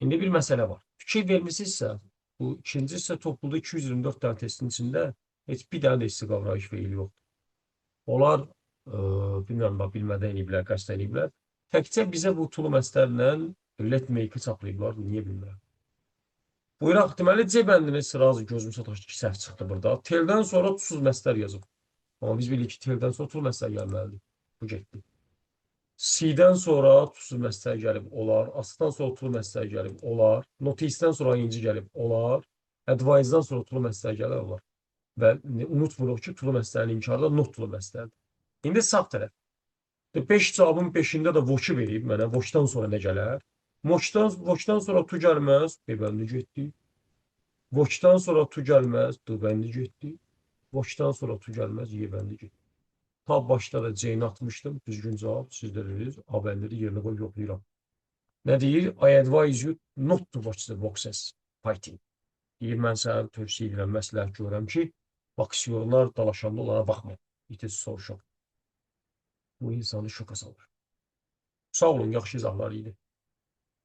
İndi bir məsələ var. Fikir vermisinizsə, bu ikinci hissə topluluğu 224 dənə testin içində heç bir dənə də hissi qavrayış feili yoxdur. Onlar, bilmirəm, bax, bilmədən eləyiblər, qəsd eləyiblər. Təkcə bizə bu tulu məstərlə let make-i çaplayıblar, niyə bilmirəm. Buyuraq, deməli, C bəndini sırazı gözüm sataşdı ki, səhv çıxdı burada. Teldən sonra tuzsuz məstər yazıb. Amma biz bilirik ki, teldən sonra tuzsuz məstər gəlməlidir. Bu getdi. C-dən sonra tuzsuz məstər gəlib olar. A-dan sonra tulu məstər gəlib olar. Notice-dən sonra inci gəlib olar. Advise-dan sonra tulu məstər gəlib olar. Və unutmuruq ki, tulu məsələnin inkarda not tulu məsələdir. İndi sağ tərəf. 5 cavabın 5-də də voçu verib mənə. Voçdan sonra nə gələr? Voçdan sonra tu gəlməz. B bəndi getdi. Voçdan sonra tu gəlməz. D bəndi getdi. Voçdan sonra tu gəlməz. Y bəndi getdi. Ta başda da C-ni atmışdım. Düzgün cavab siz də dediniz. A bəndini yerinə qoyub yoxlayıram. Nə deyir? I advise you not to watch the boxes fighting. Deyir, mən sənə tövsiyə edirəm, məsləhət görürəm ki, boksyorlar dalaşanda onlara baxma. It is so shock. Bu insanı şoka salır. Sağ olun, yaxşı izahlar idi.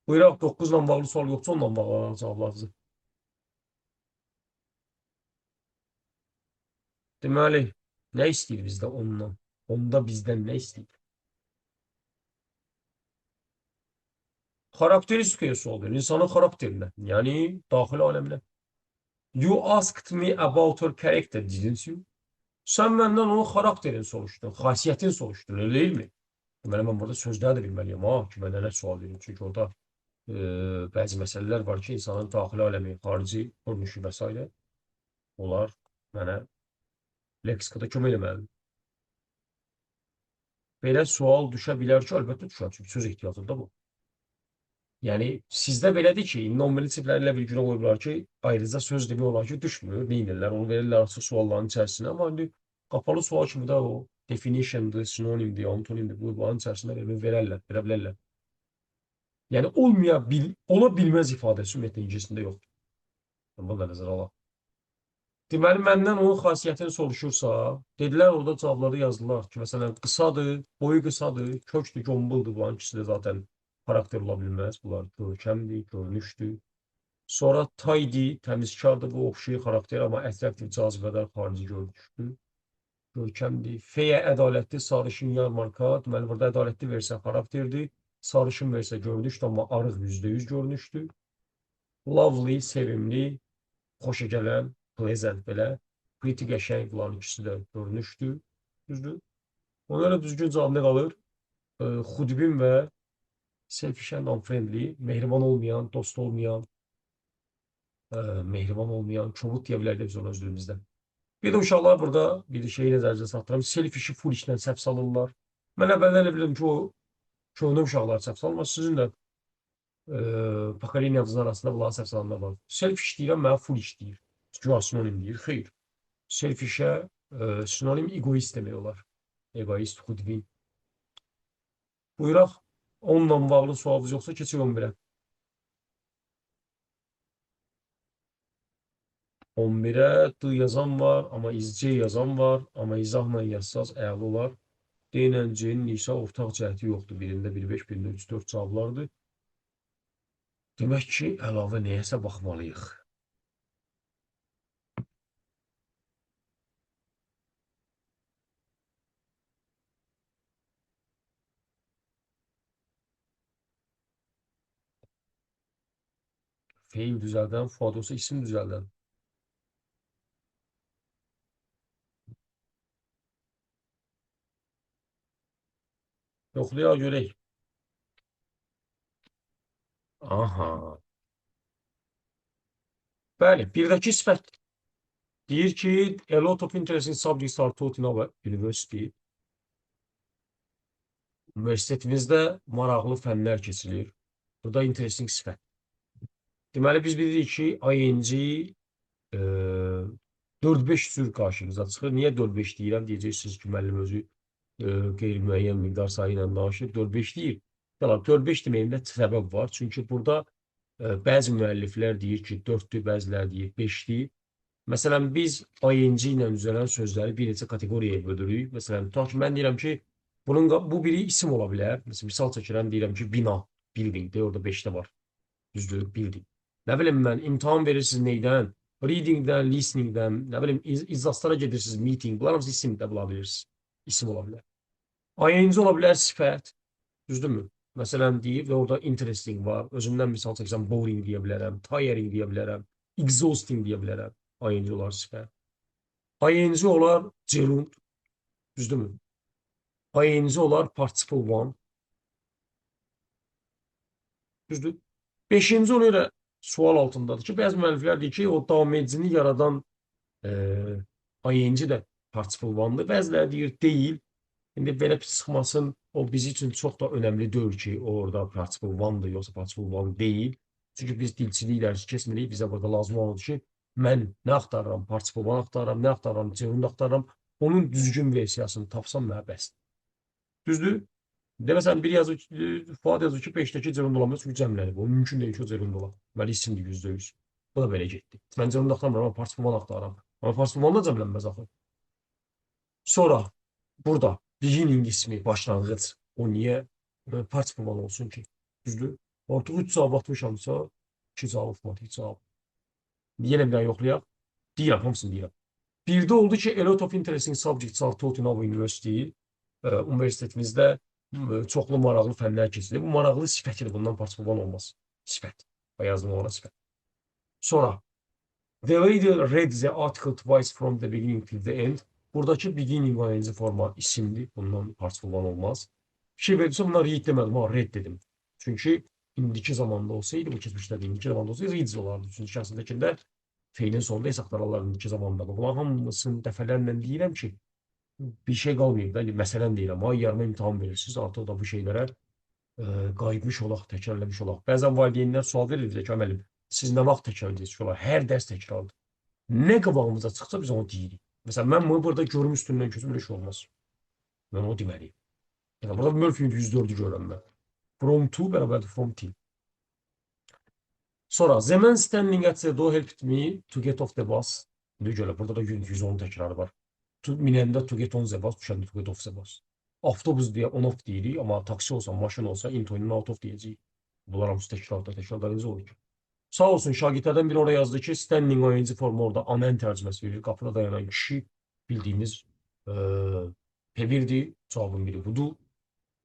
Buyuraq, 9-la bağlı sual yoxsa 10-la bağlı cavablarınızı. Deməli, nə istəyir bizdə 10-dan? 10-da bizdən nə istəyir? Xarakteristikaya sual verir, insanın xarakterindən, yəni daxili aləminə. You asked me about her character, didn't you? Sən məndən onun xarakterini soruşdun, xasiyyətini soruşdun, elə deyilmi? Deməli, mən burada sözləri də bilməliyəm, ha, ki, mən nə sual verim. Çünki orada bəzi məsələlər var ki, insanın daxili aləmi, xarici görünüşü və s. Onlar mənə leksikada kömək eləməlidir. Belə sual düşə bilər ki, əlbəttə düşər, çünki söz ehtiyatında bu. Yəni, sizdə belədir ki, non-bilinçlikləri ilə bir günə qoyublar ki, ayrıca söz demək olar ki, düşmür, neynirlər, onu verirlər açıq sualların içərisinə, amma indi qapalı sual kimi də o definition'dır, sinonimdir, antonimdir, bunların içərisində verərlər, verə bilərlər. Yəni, ola bilməz ifadəsi ümumiyyətlə ingiliscəsində yoxdur. Bunu da nəzərə alaq. Deməli, məndən onun xasiyyətini soruşursa, dedilər, orada cavabları yazdılar ki, məsələn, qısadır, boyu qısadır, kökdür, gombuldur, bunların ikisi də zaten xarakter ola bilməz. Bunlar görkəmdir, görünüşdür. Sonra tidy, təmizkardır, bu oxşayır xarakter, amma ətrafdır, cazibədar, xarici görünüşdür. Görkəmdir. Feyə ədalətli, sarışın yarmarka, deməli, burada ədalətli versə xarakterdir, sarışın versə görünüşdür, amma arıq %100 görünüşdür. Lovely, sevimli, xoşa gələn, pleasant belə, pretty qəşəng, bunların ikisi də görünüşdür. Düzdür? Ona görə düzgün cavab nə qalır? Xudbin və selfish and unfriendly, mehriban olmayan, kobud deyə bilərdik biz ona öz dilimizdə. Bir də uşaqlar burada bir şeyi nəzərinizə çatdırıram. Selfish-i foolish-lə səhv salırlar. Mən əvvəldən elə bilirdim ki, o köhnə uşaqlar səhv salmaz. Sizin də pokoleniyanızın arasında bunları səhv salanlar var. Selfish deyirəm, mənə foolish deyir. Güya sinonim deyir. Xeyr. Selfish-ə sinonim egoist demək olar. Egoist, xudbin. Buyuraq, onunla bağlı sualınız yoxsa keçək 11-ə. 11-ə D yazan var, amma izc yazan var, amma izahla yazsaz əla olar. D ilə C-nin isə ortaq cəhəti yoxdur. Birində 1-5, birində 3-4 cavablardır. Demək ki, əlavə nəyəsə baxmalıyıq. Feil düzəldən, Fuad olsa isim düzəldən. Yoxlayaq görək. Aha. Bəli, birdəki sifət deyir ki, a lot of interesting subjects are taught in our university. Universitetimizdə maraqlı fənlər keçilir. Burada interesting sifət. Deməli biz bilirik ki, ING e, 4-5 tür qarşımıza çıxır. Niyə 4-5 deyirəm? Deyəcəksiniz ki, müəllim özü qeyri-müəyyən miqdar sayı ilə danışır. 4-5 deyir. Yalan, 4-5 deməyimdə səbəb var. Çünki burada bəzi müəlliflər deyir ki, 4-dür, bəziləri deyir 5-dir. Məsələn, biz ING ilə düzələn sözləri bir neçə kateqoriyaya bölürük. Məsələn, tutaq ki, mən deyirəm ki, bu biri isim ola bilər. Məsələn, misal çəkirəm, deyirəm ki, bina, building, orada 5-də var. Düzdür, building. Nə bilim mən, imtahan verirsiniz neydən? Readingdən, listeningdən, nə bilim, iclaslara gedirsiniz, meeting. Bunlar hamısı isim də bula bilirsiniz. İsim ola bilər. ING ola bilər sifət. Düzdürmü? Məsələn, deyib və orada interesting var. Özümdən misal çəksəm, boring deyə bilərəm, tiring deyə bilərəm, exhausting deyə bilərəm. ING olar sifət. ING olar gerund. Düzdürmü? ING olar participle one. Düzdür? Beşinci oluyor sual altındadır ki, bəzi müəlliflər deyir ki, o davam edicini yaradan ING də participle one-dır. Bəziləri deyir, deyil. İndi belə çıxmasın, o bizim üçün çox da önəmli deyil ki, o orada participle one-dır, yoxsa participle one deyil. Çünki biz dilçilik dərsi keçmirik, bizə burada lazım olandır ki, mən nə axtarıram, participle one axtarıram, nə axtarıram, gerund axtarıram, onun düzgün versiyasını tapsam mənə bəsdir. Düzdür? Deməsən, bir yazı, Fuad yazır ki, 5-dəki gerund olamaz, çünki cəmlənib. O mümkün deyil ki, o gerund ola. Deməli, isimdir %100. Bu da belə getdi. Mən gerund axtarmıram, amma participle one axtarıram. Amma participle one da cəmlənməz axı. Sonra, burada beginning ismi, başlanğıc. O niyə participle one olsun ki? Düzdür? Artıq 3 cavab atmışamsa, 2 cavab atmadı, 2 cavab. Yenə bir daha yoxlayaq. Deyirəm, hamısını deyirəm. Birdə oldu ki, a lot of interesting subjects are taught in our university. Universitetimizdə çoxlu maraqlı fənlər keçilir. Bu maraqlı sifətidir. Bundan participle one olmaz. Sifət. Yazdım ona sifət. Sonra, the lady read the article twice from the beginning till the end. Buradakı beginning ING forma isimdir. Bundan participle one olmaz. Şey verirsə, bunlar read demədim, amma read dedim. Çünki indiki zamanda olsaydı, bu keçmişdə deyim, indiki zamanda olsaydı reads olardı. Çünki şəxsindəkində feilin sonunda hesablarlar indiki zamanda. Bunlar hamısını dəfələrlə deyirəm ki, bir şey qalmayıb da, məsələn deyirəm, ay yarıma imtahan verirsiniz, artıq da bu şeylərə qayıtmış olaq, təkrarlamış olaq. Bəzən valideynlər sual verir bizə ki, müəllim, siz nə vaxt təkrarlayırsınız ki, hər dərs təkrardır. Nə qabağımıza çıxsa biz onu deyirik. Məsələn, mən bunu burada görüm üstündən keçim, belə şey olmaz. Mən onu deməliyim. Yəni, burada Murphy 104-ü görürəm mən. From to bərabərdir from till. Sonra, the man standing at the door helped me to get off the bus. Görə, burada da 110 təkrarı var. Minəndə to get on the bus, düşəndə to get off the bus. Avtobus deyə on-off deyirik, amma taksi olsa, maşın olsa, into-in out-of deyəcəyik. Bunlar hamısı təkrarda necə olur ki? Sağ olsun, şagirdlərdən biri oraya yazdı ki, standing ING formu orada amen tərcüməsi verir. Qapıda dayanan kişi bildiyimiz P1-dir, cavabın biri budur.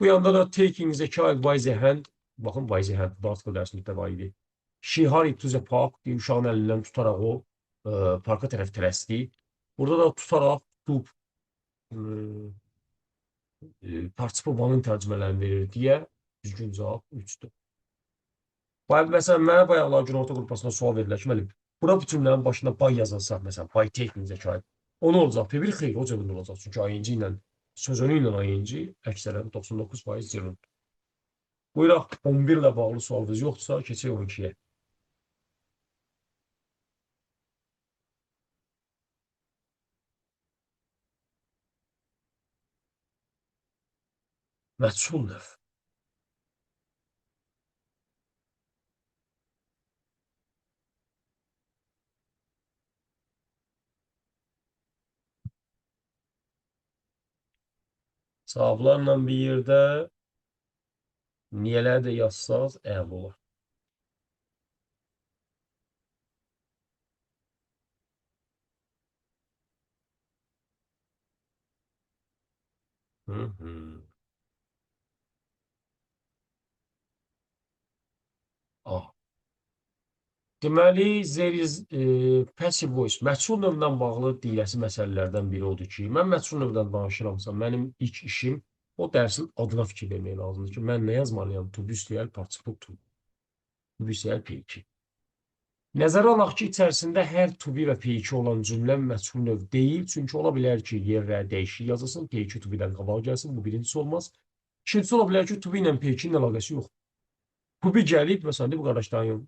Bu yanda da taking the child by the hand, baxın, by the hand, bu da article dərsində var idi. She hurried to the park, deyir, uşağın əlindən tutaraq o parka tərəf tələsdi. Burada da tutaraq, tutub, participle one-ın tərcümələrini verir deyə düzgün cavab 3-dür. Məsələn, mənə bayaqlar günorta qrupasında sual verdilər ki, müəllim, bura bu cümlənin başında by yazılsa, məsələn, by taking the child, onu olacaq, P1 xeyr, o cəbində olacaq. Çünki ING ilə, söz önü ilə ING əksərən 99% gerund. Buyuraq, 11 ilə bağlı sualınız yoxdursa, keçək 12-yə. Məchul növ. Cavablarla bir yerdə niyələr də yazsaq, əla olar. Ah. Deməli, there is passive voice. Məchul növlə bağlı deyiləsi məsələlərdən biri odur ki, mən məchul növdən danışıramsa, mənim ilk işim o dərsin adına fikir vermək lazımdır ki, mən nə yazmalıyam? To be üstəgəl participle to. To be üstəgəl P2. Nəzərə alaq ki, içərisində hər to be və P2 olan cümlə məchul növ deyil, çünki ola bilər ki, yerlə dəyişik yazılsın, P2 to be-dən qabaq gəlsin, bu birincisi olmaz. İkincisi ola bilər ki, to be ilə P2-nin əlaqəsi yox. To be gəlib, məsələn, bu qardaşların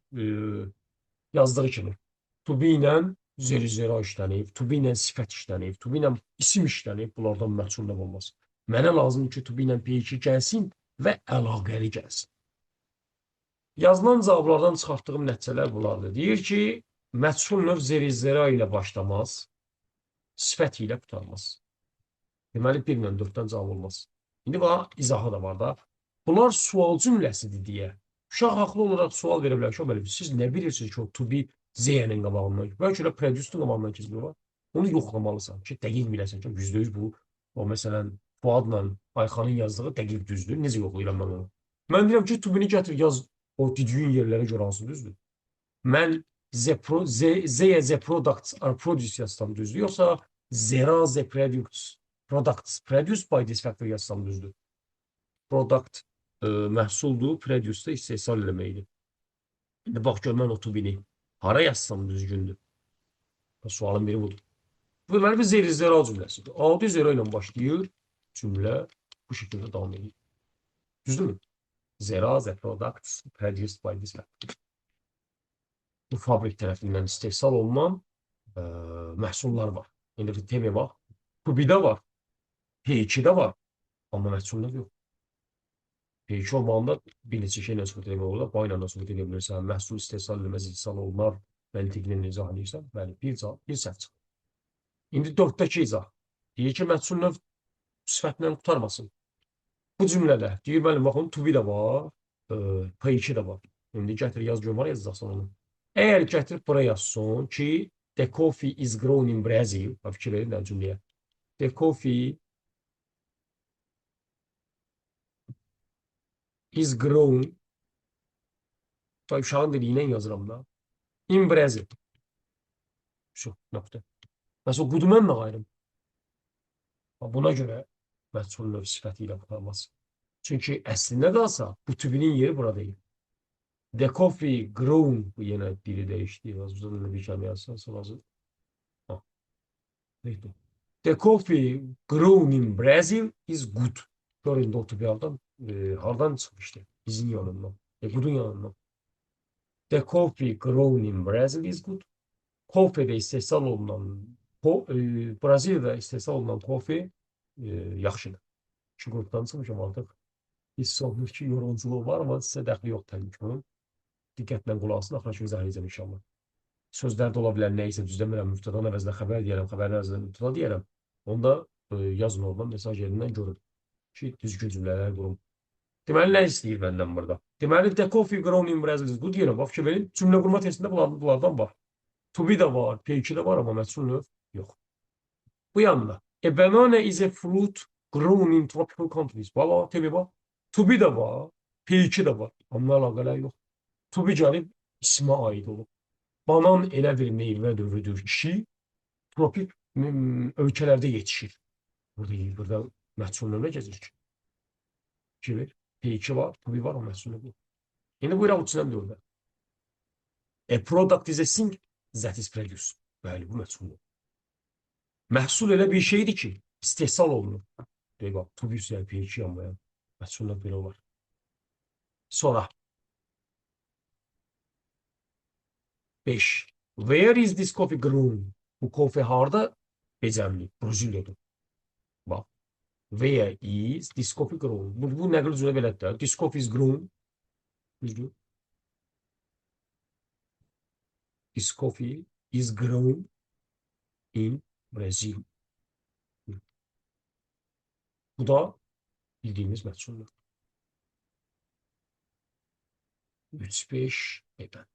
Yazdığı kimi. To be ilə zeri-zera işlənib, to be ilə sifət işlənib, to be ilə isim işlənib. Bunlardan məhsul olmaz. Mənə lazımdır ki, to be ilə P2 gəlsin və əlaqəli gəlsin. Yazılan cavablardan çıxartdığım nəticələr bunlardır. Deyir ki, məhsul növ zeri-zera ilə başlamaz, sifət ilə qurtarmaz. Deməli, 1 ilə 4-dən cavab olmaz. İndi var, izahı da var da. Bunlar sual cümləsidir deyə. Uşaq haqlı olaraq sual verə bilər. Şöbəli, siz nə bilirsiniz ki, o to be Z-nin qabağından? Bəlkə də produce-nin qabağından keçmir var. Onu yoxlamalısan ki, dəqiq biləsən ki, %100 bu. O, məsələn, Fuadla Ayxanın yazdığı dəqiq düzdür. Necə yoxlayıram mən onu? Mən deyirəm ki, to be-ni gətir, yaz o dediyin yerlərə görə hansı düzdür? Mən Z products are produced yazsam düzdür, yoxsa zera Z products produced by this factory yazsam düzdür? Product məhsuldur, produce da istehsal eləməkdir. İndi bax gör mən o to be-ni hara yazsam düzgündür? Sualın biri budur. Bu deməli bir zeri-zera cümləsidir. Adi zero ilə başlayır, cümlə bu şəkildə davam edir. Düzdürmü? Zera the products produced by this factory. Bu fabrik tərəfindən istehsal olunan məhsullar var. İndi bir TV var. To be-də var. P2-də var. Amma məhsullar yox. P2 olmağında bir neçə şeylə sübut etmək olur. Bayla da sübut edə bilirsən. Məhsul istehsal edilməz, istehsal olunar. Məntiqini izah edirsən. Bəli, bir səhv çıxır. İndi 4-dəki izah. Deyir ki, məhsul növ sifətlə qurtarmasın. Bu cümlədə deyir, bəli, baxın, to be də var, P2 də var. İndi gətir, yaz görmər yazacaqsan onu. Əgər gətirib bura yazsın ki, the coffee is grown in Brazil. Fikir verin də cümləyə. The coffee is grown. Uşağın diliyle yazıram da. In Brazil. Şu nokta. Mesela qudumen mi ayrım? Buna göre məhsul növ sifətiyle qurtarmaz. Çünki əslində qalsa, bu tübinin yeri burada değil. The coffee grown. Bu yenə dili dəyişdi. Burada bir kəlmə yazsansa lazım. Neydi? The coffee grown in Brazil is good. Görün o tübü hardan çıxmışdı? Bizim yanından. Good'un yanından. The coffee grown in Brazil is good. Kofe'de istehsal olunan, Brezilya'da istehsal olunan kofe yaxşıdır. Şu qrupdan çıxmışam artıq. Hiss olunur ki, yorumculuğu var, amma sizə dəxli yox təbii ki, bunun. Diqqətlə qulaq asın, axıra kimi izah edəcəm inşallah. Sözlərdə ola bilər, nəysə düzləmirəm, mübtədanın əvəzinə xəbər deyərəm, xəbərin əvəzinə mübtəda deyərəm. Onda yazın oradan, mesaj yerindən görün ki, düzgün cümlələr qurum. Deməli, nə istəyir məndən burada? Deməli, the coffee grown in Brazil is good deyirəm. Bax ki, benim cümlə qurma testində bunlardan var. To be də var, P2 də var, amma məhsul növ yox. Bu yanında. A banana is a fruit grown in tropical countries. Valla, təbii bax. To be də var, P2 də var. Amma əlaqələr yox. To be gəlib ismə aid olur. Banan elə bir meyvə dövrüdür ki, tropik ölkələrdə yetişir. Burada məhsul növə gəzir ki. P2 var, to be var, o məhsul növə. İndi buyuraq uçunan dördə. A product is a thing that is produced. Bəli, bu məhsuldur. Məhsul elə bir şeydir ki, istehsal olunur. Deyək, bax, to be üzrə P2 yanmayan. Məhsullar belə olar. Sonra. 5. Where is this coffee grown? Bu kofe harda becəmli? Brezilyadır. Bax. Where is this coffee grown? Bu nəql üzrə belədir də. This coffee is grown. Düzdür. This coffee is grown in Brazil. Bu da bildiğimiz məhsuldur. 3-5 edən.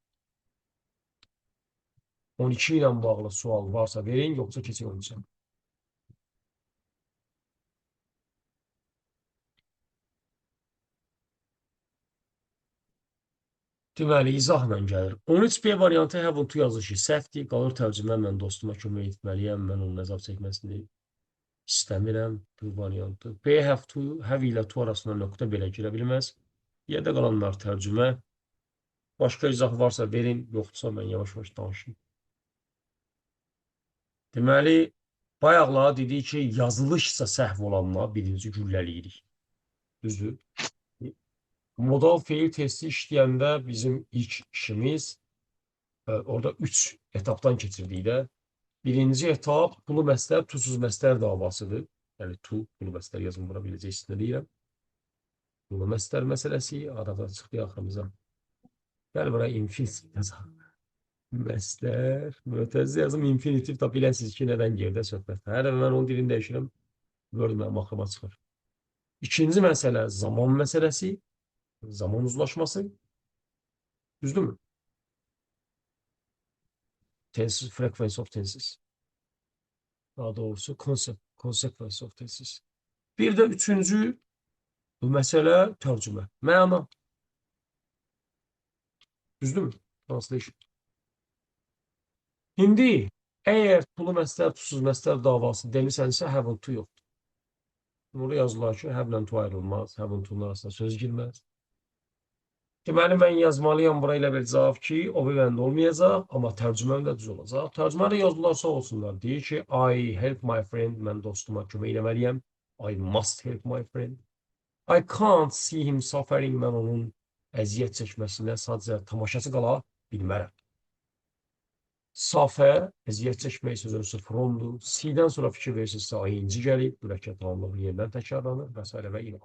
12 ilə bağlı sual varsa verin, yoxsa keçək olacaq. Deməli, izahla gəlir. 13B variantı have to yazışı səhvdir. Qalır tərcümə, mən dostuma kömək etməliyəm. Mən onun əzab çəkməsini istəmirəm. Bu variantı. B have ilə to arasında nöqtə belə girə bilməz. Yerdə qalanlar tərcümə. Başqa izah varsa verin, yoxdursa mən yavaş-yavaş danışayım. Deməli, bayaqla dedik ki, yazılışsa səhv olanla birinci gülləliyirik. Düzdür? Modal feil testi işləyəndə bizim ilk işimiz Orada 3 etapdan keçirdikdə birinci etap pulu məstər, tuzsuz məstər davasıdır. Yəni pulu məstər yazın bura biləcəksiniz nə deyirəm. Pulu məstər məsələsi arada çıxdı axırımıza. Gəl bura infinitiv yazaq. Məstər, mötərizə yazım infinitiv da biləsiniz ki, nədən gerdə söhbət. Hər mən onun dilini dəyişirəm, Word mənim axıma çıxır. İkinci məsələ zaman məsələsi, zaman uzlaşması. Düzdürmü? Tenses, frequency of tenses. Daha doğrusu consequence of tenses. Bir də üçüncü bu məsələ tərcümə, məna. Düzdürmü? Translation. İndi əgər pulu məstər, tuzsuz məstər davası demisənsə, haven't to yoxdur. Burada yazılar ki, have to ayrılmaz, haven't-un arasında söz girməz. Deməli, mən yazmalıyam bura elə bir cavab ki, o bir məndə olmayacaq, amma tərcüməm də düz olacaq. Tərcümədə yazılar sağ olsunlar. Deyir ki, I help my friend, mən dostuma kömək eləməliyəm. I must help my friend. I can't see him suffering, mən onun əziyyət çəkməsinə sadəcə tamaşaçı qala bilmərəm. Safə, əziyyət çəkmək sözünüzü fromdur. C-dən sonra fikir verirsinizsə, ayıncı gəlib, mürəkkəb tamamlığı yenidən təkrarlanır və s. və ilə.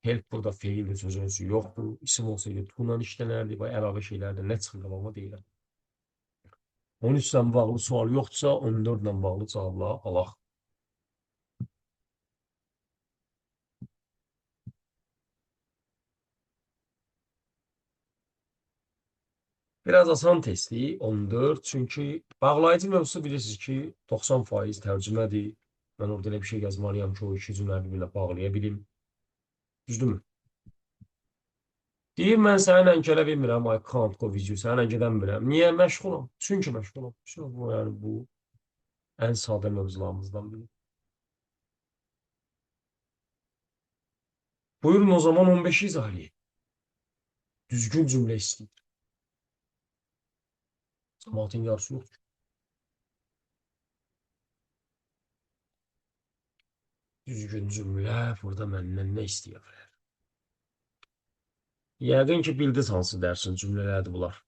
Help burada feildir, sözünüzü yoxdur. İsim olsaydı to-la işlənərdi və əlavə şeylərdə nə çıxır qabağıma deyirəm. 13-lə bağlı sual yoxdursa, 14-lə bağlı cavabla alaq. Biraz asan testi 14. Çünki bağlayıcı mövzusu bilirsiniz ki 90% tərcümədir. Mən orada elə bir şey yazmalıyam ki o iki cümlə bir-birinə bağlaya bilim. Düzdürmü? Deyir mən səninlə gələ bilmirəm, I can't go with you, səninlə gedə bilmirəm. Niyə? Məşğulam. Çünki məşğulam. Yəni bu ən sadə mövzularımızdan biri. Buyurun o zaman 15-i izah edin. Düzgün cümlə istəyir. Cəmaatın yarısı yoxdur. Düzgün cümlə burada məndən nə istəyir? Yəqin ki, bildiniz hansı dərsin cümlələrdir bunlar.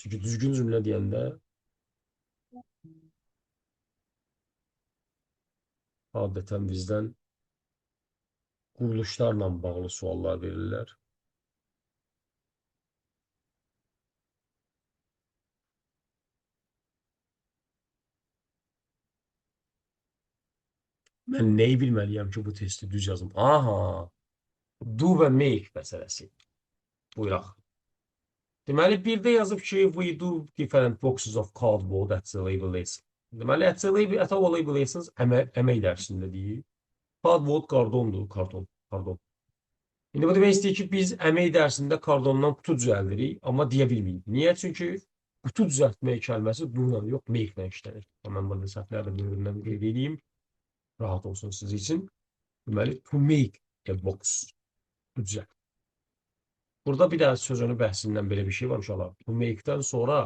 Çünki düzgün cümlə deyəndə adətən bizdən quruluşlarla bağlı suallar verirlər. Mən nəyi bilməliyəm ki, bu testi düz yazım? Aha, do və make məsələsi. Buyuraq. Deməli, birdə yazıb ki, we do different boxes of cardboard at the label lesson. Deməli, at the label lessons əmək dərsində deyir. Cardboard kardondur, karton, pardon. İndi bu demək istəyir ki, biz əmək dərsində kardondan qutu düzəldirik, amma deyə bilmirik. Niyə? Çünki qutu düzəltmək kəlməsi do-la yox, make-lə işlənir. Mən burada səhvlərdə bir-birindən qeyd edeyim. Rahat olsun siz için. Deməli, to make a box. Düzəlt. Burada bir daha sözünün bəhsindən belə bir şey var uşaqlar. To make-dən sonra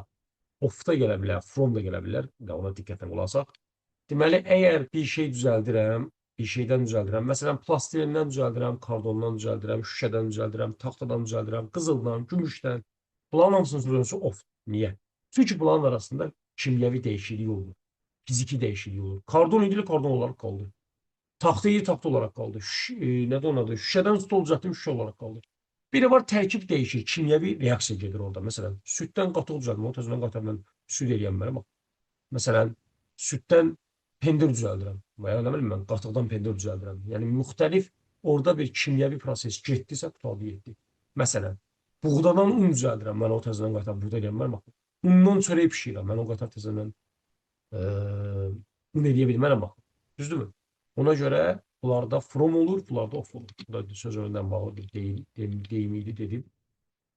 of-da gələ bilər, from da gələ bilər. Ona diqqətlə qulaq asaq. Deməli, əgər bir şey düzəldirəm, bir şeydən düzəldirəm, məsələn, plastilindən düzəldirəm, kardondan düzəldirəm, şüşədən düzəldirəm, taxtadan düzəldirəm, qızıldan, gümüşdən. Bunların hamısının sözünüsü of. Niyə? Çünki bunların arasında kimyəvi dəyişiklik olur. Fiziki dəyişiklik olur. Kardon idi, kardon olaraq qaldı. Taxtayı taxta olaraq qaldı. Nədir onun adı? Şüşədən stol düzəltdim, şüşə olaraq qaldı. Biri var, tərkib dəyişir, kimyəvi reaksiya gedir orada. Məsələn, süddən qatıq düzəltmə, o tezdən qatarla süd eləyəm mənə bax. Məsələn, süddən pendir düzəldirəm. Və ya nə bilim mən, qatıqdan pendir düzəldirəm. Yəni, müxtəlif orada bir kimyəvi proses getdisə, qutalı getdi. Məsələn, buğdadan un düzəldirəm, mən o tezdən qatar buğda eləyəm mənə bax. Undan çörək pişirəm, mən o qatar tezdən un eləyə bilmərəm bax. Düzdürmü? Ona görə bunlarda from olur, bunlarda of olur. Bu da söz önündən bağlı bir deyim idi dedim.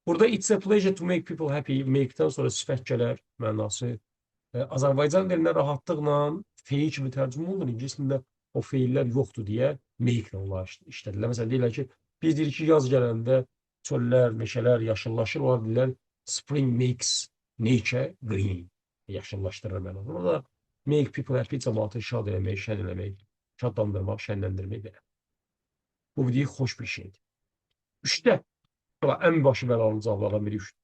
Burada it's a pleasure to make people happy. Make-dən sonra sifət gələr mənası. Azərbaycan dilində rahatlıqla feil kimi tərcümə olunur. İngilis dilində o feillər yoxdur deyə make-lə onlar işlədirlər. Məsələn, deyirlər ki, biz deyirik ki, yaz gələndə çöllər, meşələr yaşıllaşır. Onlar deyirlər spring makes nature green. Yaşıllaşdırır mənə. Burada make people happy, cəmaatı şad eləmək, şən eləmək, şadlandırmaq, şənləndirmək belə. Bu bir xoş bir şeydir. Üçdə, ən başı bəlalı cavablardan biri üçdür.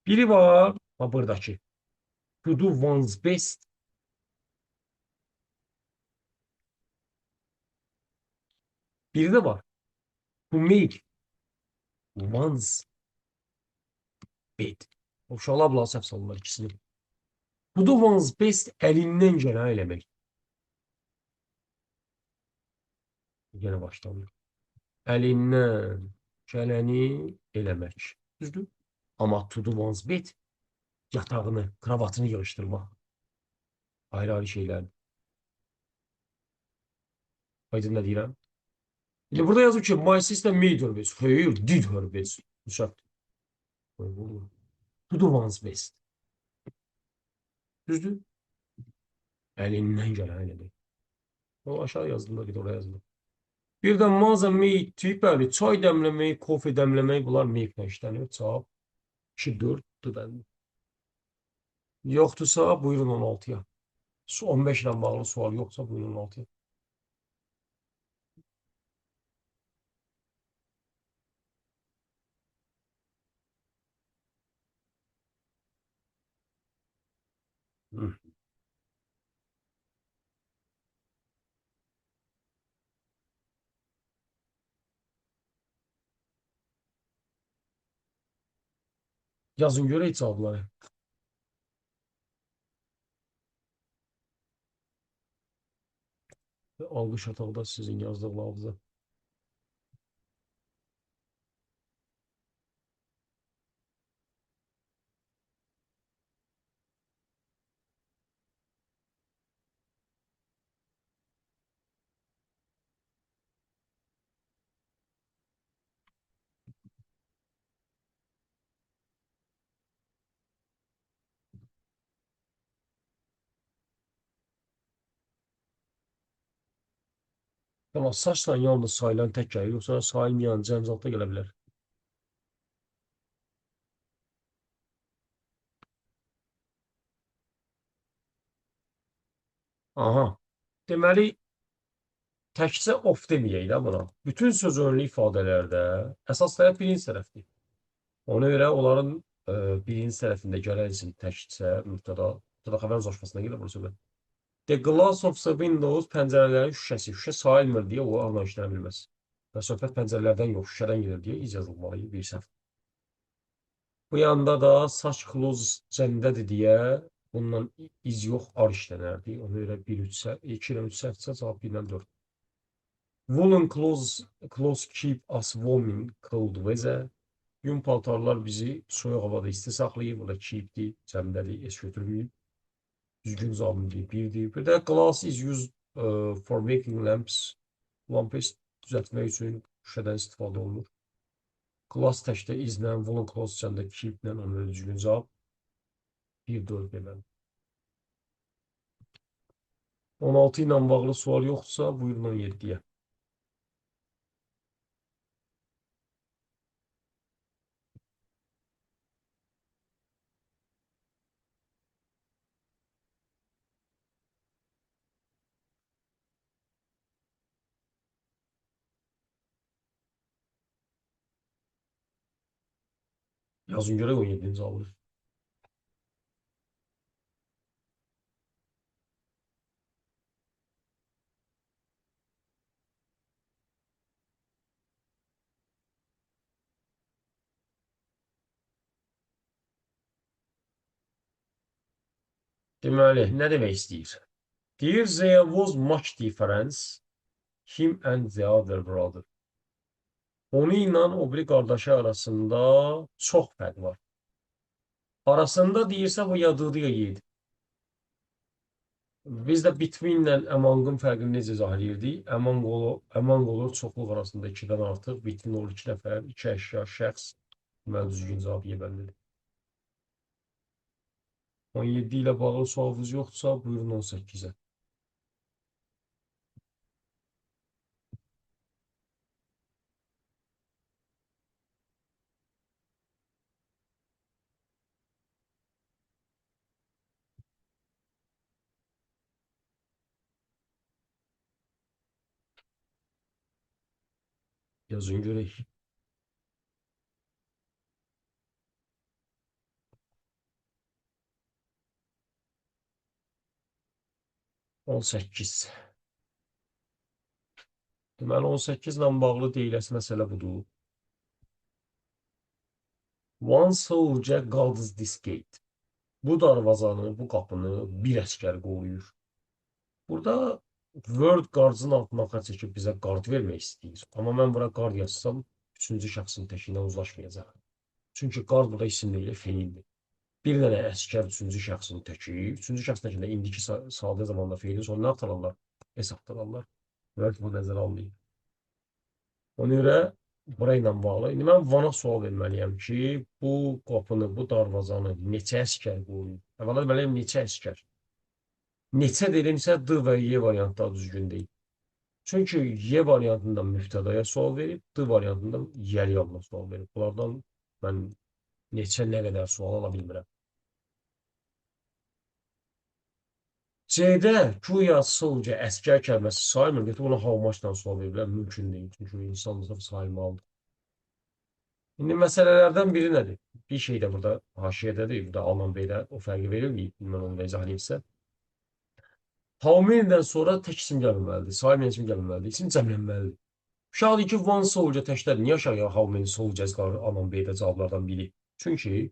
Biri var, ha buradakı. To do one's best. Biri de var. To make one's bed. Uşaqlar bunları səhv salırlar ikisini. To do one's best əlindən gələni eləmək. Yenə başlanır. Əlindən gələni eləmək. Düzdür? Amma to do one's bed yatağını, kravatını yığışdırmaq. Ayrı-ayrı şeylər. Aydın nə deyirəm? İndi burada yazır ki, my sister made her best. Hayır, did her best. Uşaq. To do one's best. Düzdür? Əlindən gələni eləmək. O aşağı yazılır, bir də oraya yazılır. Bir də mother made tea, bəli, çay dəmləmək, kofe dəmləmək, bunlar make-lə işlənir. Cavab 2-4-dür bəli. Yoxdursa, buyurun 16-ya. 15 ilə bağlı sual yoxsa, buyurun 16-ya. Hı. Yazın görək cavabları. Alqış ataqda sizin yazdıqlarınızı. Tamam, saçla yalnız sayılan tək gəlir, yoxsa sayılmayan cəmzatda gələ bilər. Aha. Deməli, təkcə of deməyək də buna. Bütün söz önlü ifadələrdə əsas tərəf birinci tərəfdir. Ona görə onların birinci tərəfində gələn isim təkcə mübtəda xəbər uzlaşmasına görə bunu söyləyir. The glass of the windows, pəncərələrin şüşəsi. Şüşə sayılmır deyə o anla işlənə bilməz. Və söhbət pəncərələrdən yox, şüşədən gedir deyə iz yazılmalı bir səhv. Bu yanda da saç close cəmdədir deyə bundan iz yox, ar işlənərdi. Ona görə 2 ilə 3 səhvsə, cavab 1 ilə 4. Woolen clothes keep us warm in cold weather. Yun paltarlar bizi soyuq havada isti saxlayır. Burada keepdir, cəmdədir, es götürməyib. Düzgün cavabım deyil, birdir. Bir də glass is used for making lamps. Lampı düzəltmək üçün şüşədən istifadə olunur. Glass təkdə izlə, woolen clothes cəmdə keeplə, onun düzgün cavab 1-4 deməli. 16 ilə bağlı sual yoxdursa, buyurun 17-yə. Yazın görək 17-ci cavabı. Deməli, nə demək istəyir? Deyir, there was much difference him and the other brother. Onu ilə o biri qardaşı arasında çox fərq var. Arasında deyirsə, bu yadığı yedi. Biz də between ilə among'ın fərqini necə izah edirdik? Among olur çoxluq arasında 2-dən artıq, between olur 2 nəfər, 2 əşya, şəxs. Deməli, düzgün cavab yebəllidir. 17 ilə bağlı sualınız yoxdursa, buyurun 18-ə. Yazın görək. 18. Deməli 18 ilə bağlı deyiləsi məsələ budur. One soldier guards this gate. Bu darvazanı, bu qapını bir əsgər qoruyur. Burada Word Guards'ın altına xətt çəkib bizə qard vermək istəyir. Amma mən bura qard yazsam, üçüncü şəxsin təki ilə uzlaşmayacaq. Çünki qard burada isim deyil, feildir. Bir dənə əsgər üçüncü şəxsin təki, üçüncü şəxsin təkində indiki sadə zamanda feilin sonuna axtararlar, es axtararlar. Word bu nəzərə almayıb. Ona görə bura ilə bağlı. İndi mən Van'a sual verməliyəm ki, bu qapını, bu darvazanı neçə əsgər qoruyur? Əvvəla deməliyəm, neçə əsgər? Neçə dedimsə D və Y variantları düzgün deyil. Çünki Y variantında mübtədaya sual verib, D variantında yəli sual verib. Bunlardan mən neçə, nə qədər sual ala bilmirəm. C-də güya solca əsgər kəlməsi saymır. Götür ona how much-dan sual veriblər. Mümkün deyil. Çünki insan da saymalıdır. İndi məsələlərdən biri nədir? Bir şey də burada haşiyədədir. Burada Alman Beydə o fərqi verilməyib. Mən onu da izah edeyim sizə. Hamildən sonra tək isim gəlməlidir. Saymayan isim gəlməlidir. İsim cəmlənməlidir. Uşaqdır ki, one soldier təklər. Niyə aşağıya how many soldiers qalır Alman Beydə cavablardan biri? Çünki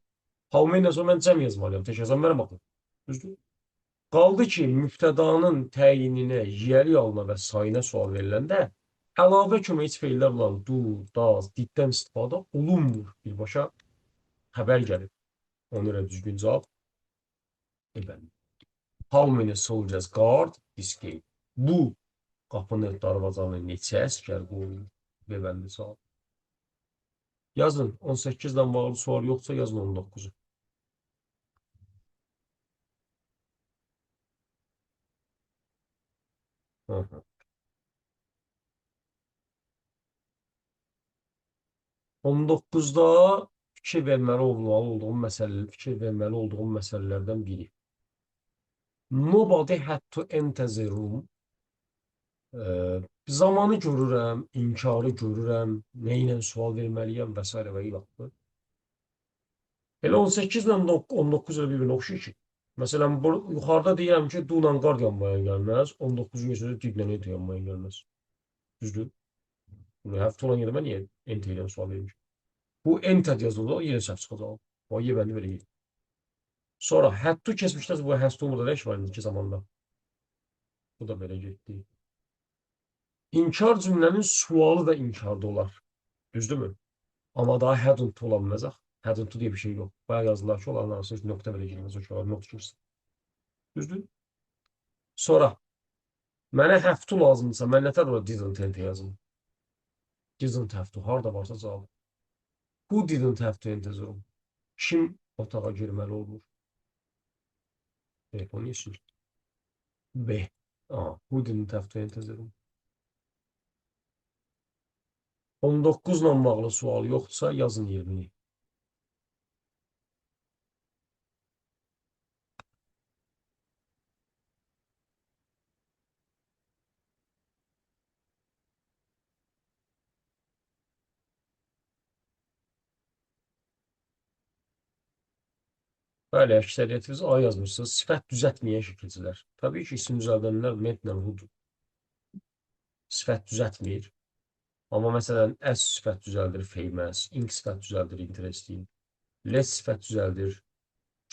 Hamildən sonra mən cəm yazmalıyam. Tək yazan mənə baxın. Düzdür? Qaldı ki, mübtədanın təyininə, yiyəli alına və sayına sual veriləndə əlavə köməkçi feillər olan do, does, diddən istifadə olunmur. Birbaşa xəbər gəlir. Ona görə düzgün cavab bəli. How many soldiers guard this gate? Bu qapını, darvazanı neçə əsgər qoruyur? Bebəndi cavab. Yazın. 18-dən bağlı sual yoxsa yazın 19-u. Hı -hı. 19-da fikir verməli olduğum məsələlərdən biri. Nobody had to enter the room. Zamanı görürəm, inkarı görürəm, nə ilə sual verməliyəm və s. və ilaxır. Elə 18 ilə 19 ilə bir-birinə oxşayır ki. Məsələn, yuxarıda deyirəm ki, do ilə qard yanmaya gəlməz, 19-un üstündə did ilə ent yanmaya gəlməz. Düzdür? Həftə olan yerə mən niyə ent ilə sual vermişim? Bu enter yazıldı, yenə səhv çıxacaq. O yebəndi belə deyil. Sonra had to keçmişdə bu has to burada da iş var indiki zamanda. Bu da belə getdi. İnkar cümlənin sualı da inkarda olar. Düzdürmü? Amma daha hadn't ola bilməz. Hadn't diye bir şey yok. Bayağı yazdılar ki, olanlar arasında nokta verəcəyimiz o şeyler, not girsin. Düzdür? Sonra mənə have to lazımdırsa, mən nətər orada didn't enter yazım? Didn't have to. Harda varsa cavab. Who didn't have to enter the room? Kim otağa girməli olmur? Telefon yeşil. B. Who didn't have to enter the room? 19 ilə bağlı sual yoxdursa yazın 20-ni. Bəli, əksəriyyətiniz A yazmışsınız. Sifət düzəltməyən şəkilcilər. Təbii ki, isim düzəldənlər metnlə hud sifət düzəltmir. Amma məsələn, as sifət düzəldir, famous, ink sifət düzəldir, interesting, less sifət düzəldir,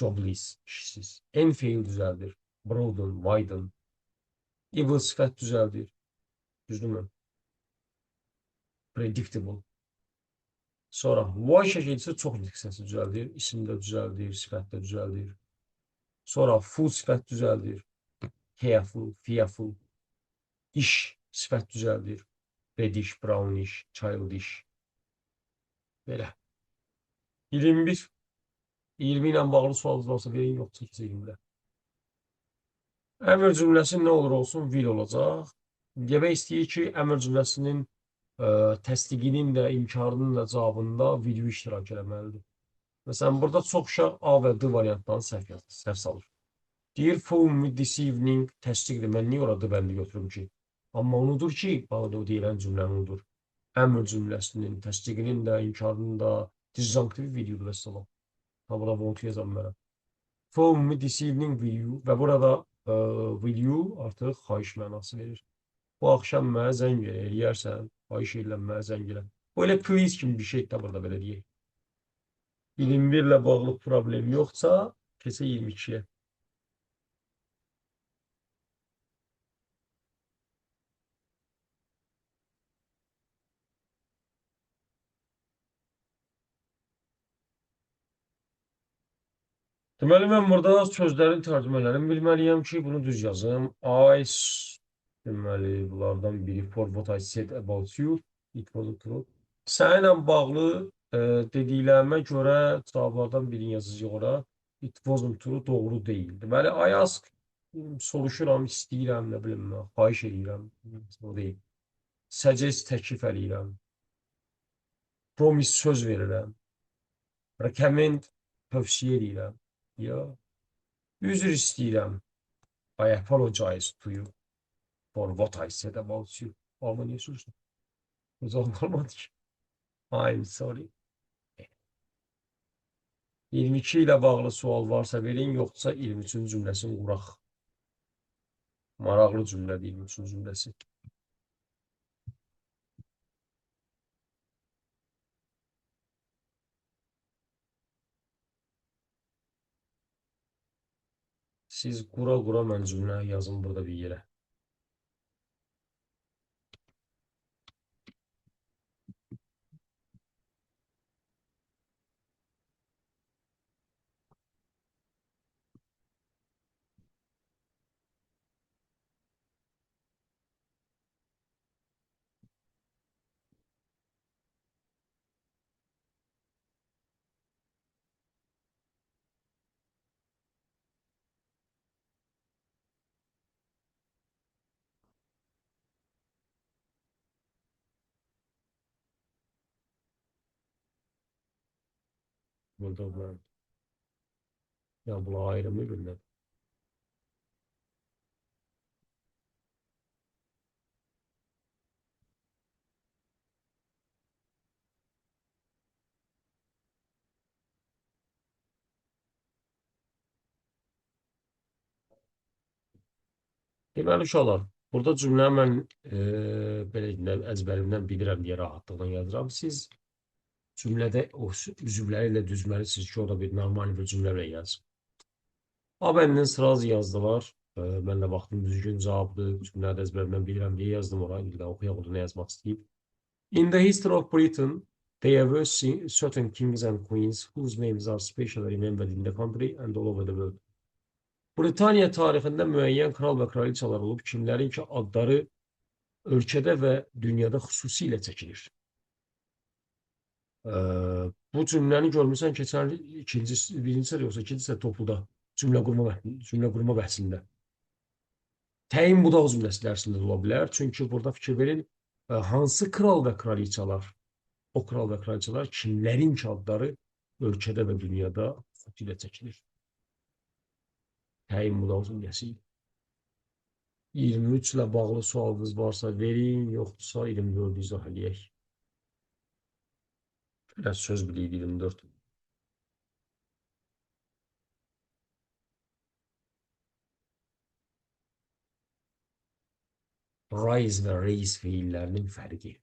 jobless, işsiz, en feil düzəldir, broaden, widen, evil sifət düzəldir, düzdürmü? Predictable. Sonra why şəkilcisi çox diksiyası düzəldir, isimdə düzəldir, sifətdə düzəldir. Sonra full sifət düzəldir, careful, fearful, iş sifət düzəldir, reddish, brownish, childish. Belə. 21. 20 ilə bağlı sualınız varsa verin, yoxsa 20-də. Əmr cümləsi nə olur olsun, will olacaq. Demək istəyir ki, əmr cümləsinin təsdiqinin də, inkarının da cavabında video iştirak eləməlidir. Məsələn, burada çox uşaq A və D variantlarını səhv salır. Deyir, phone me this evening təsdiqdir. Mən niyə orada bəndi götürüm ki? Amma unudur ki, o deyilən cümləni unudur. Əmr cümləsinin təsdiqinin də, inkarının da disjunctive videodur və salam. Ha, burada want yazam mənə. Phone me this evening video və burada Will you artıq xahiş mənası verir. Bu axşam mənə zəng eləyərsən, xahiş edirəm mənə zəng elə. Böyle please kimi bir şey də burada belə deyək. 21 ilə bağlı problem yoxsa kesə 22-yə. Deməli, mən burada sözlərin tərcümələrini bilməliyəm ki, bunu düz yazım. Deməli, bunlardan biri for what I said about you. It wasn't true. Səninlə bağlı dediklərimə görə cavablardan birini yazacağıq ora. It wasn't true, doğru deyil. Deməli, I ask, soruşuram, istəyirəm, nə bilim, xahiş edirəm. O deyil. Suggest, təklif eləyirəm. Promise, söz verirəm. Recommend, tövsiyə edirəm. Ya, üzr istəyirəm. I apologize to you for what I said about you. Ama niye suçlu? O zaman olmadı ki. I'm sorry. 22 ilə bağlı sual varsa verin, yoxsa 23-cü cümləsini quraq. Maraqlı cümlədir 23-cü cümləsi. Siz qura-qura mən cümlə yazın burada bir yerə. Burada mən ya bula ayrımı bilməm. Deməli, uşaqlar, burada cümlə mən belə əzbərimdən bilirəm deyə rahatlıqla yazıram. Siz cümlədə o üzvləri ilə düzməlisiniz ki, o da bir normal bir cümlə yazın. A bəndən sırası yazdılar. Mən də baxdım düzgün cavabdır. Cümlədə əzbərimdən bilirəm deyə yazdım ora. İldə oxuyaq orada nə yazmaq istəyib. In the history of Britain, there were certain kings and queens whose names are specially remembered in the country and all over the world. Britaniya tarixində müəyyən kral və kraliçalar olub, kimlərin ki adları ölkədə və dünyada xüsusilə çəkilir. Bu cümləni görmüsən keçən birinci yoxsa ikinci topluda cümlə qurma bəhsində. Təyin budaq cümləsi dərsində ola bilər. Çünki burada fikir verin, hansı kral və kraliçalar, o kral və kraliçalar kimlərin ki adları ölkədə və dünyada xüsusilə çəkilir. Təyin budaq cümləsi. 23 ilə bağlı sualınız varsa verin, yoxdursa 24 izah eləyək. Biraz söz biliyik 24. Rise və raise fiillərinin fərqi.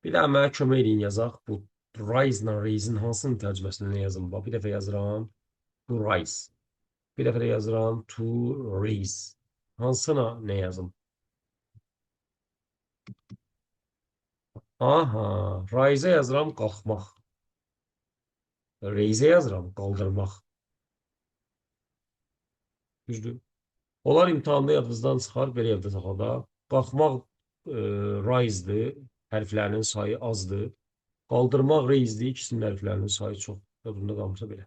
Bir daha mənə kömək edin yazaq. Bu rise ilə raise'in hansının tərcüməsində yazım? Bir dəfə yazıram. To rise. Bir dəfə də yazıram. To raise. Hansına nə yazım? Aha. Rise'ə yazıram qalxmaq. Raise'ə yazıram qaldırmaq. Düzdür. Onlar imtahanda yadınızdan çıxar, belə yadda saxlada. Qalxmaq rise'dir, hərflərinin sayı azdır. Qaldırmaq rais'dir, ikisinin hərflərinin sayı çox. Yadımda qalmışsa belə.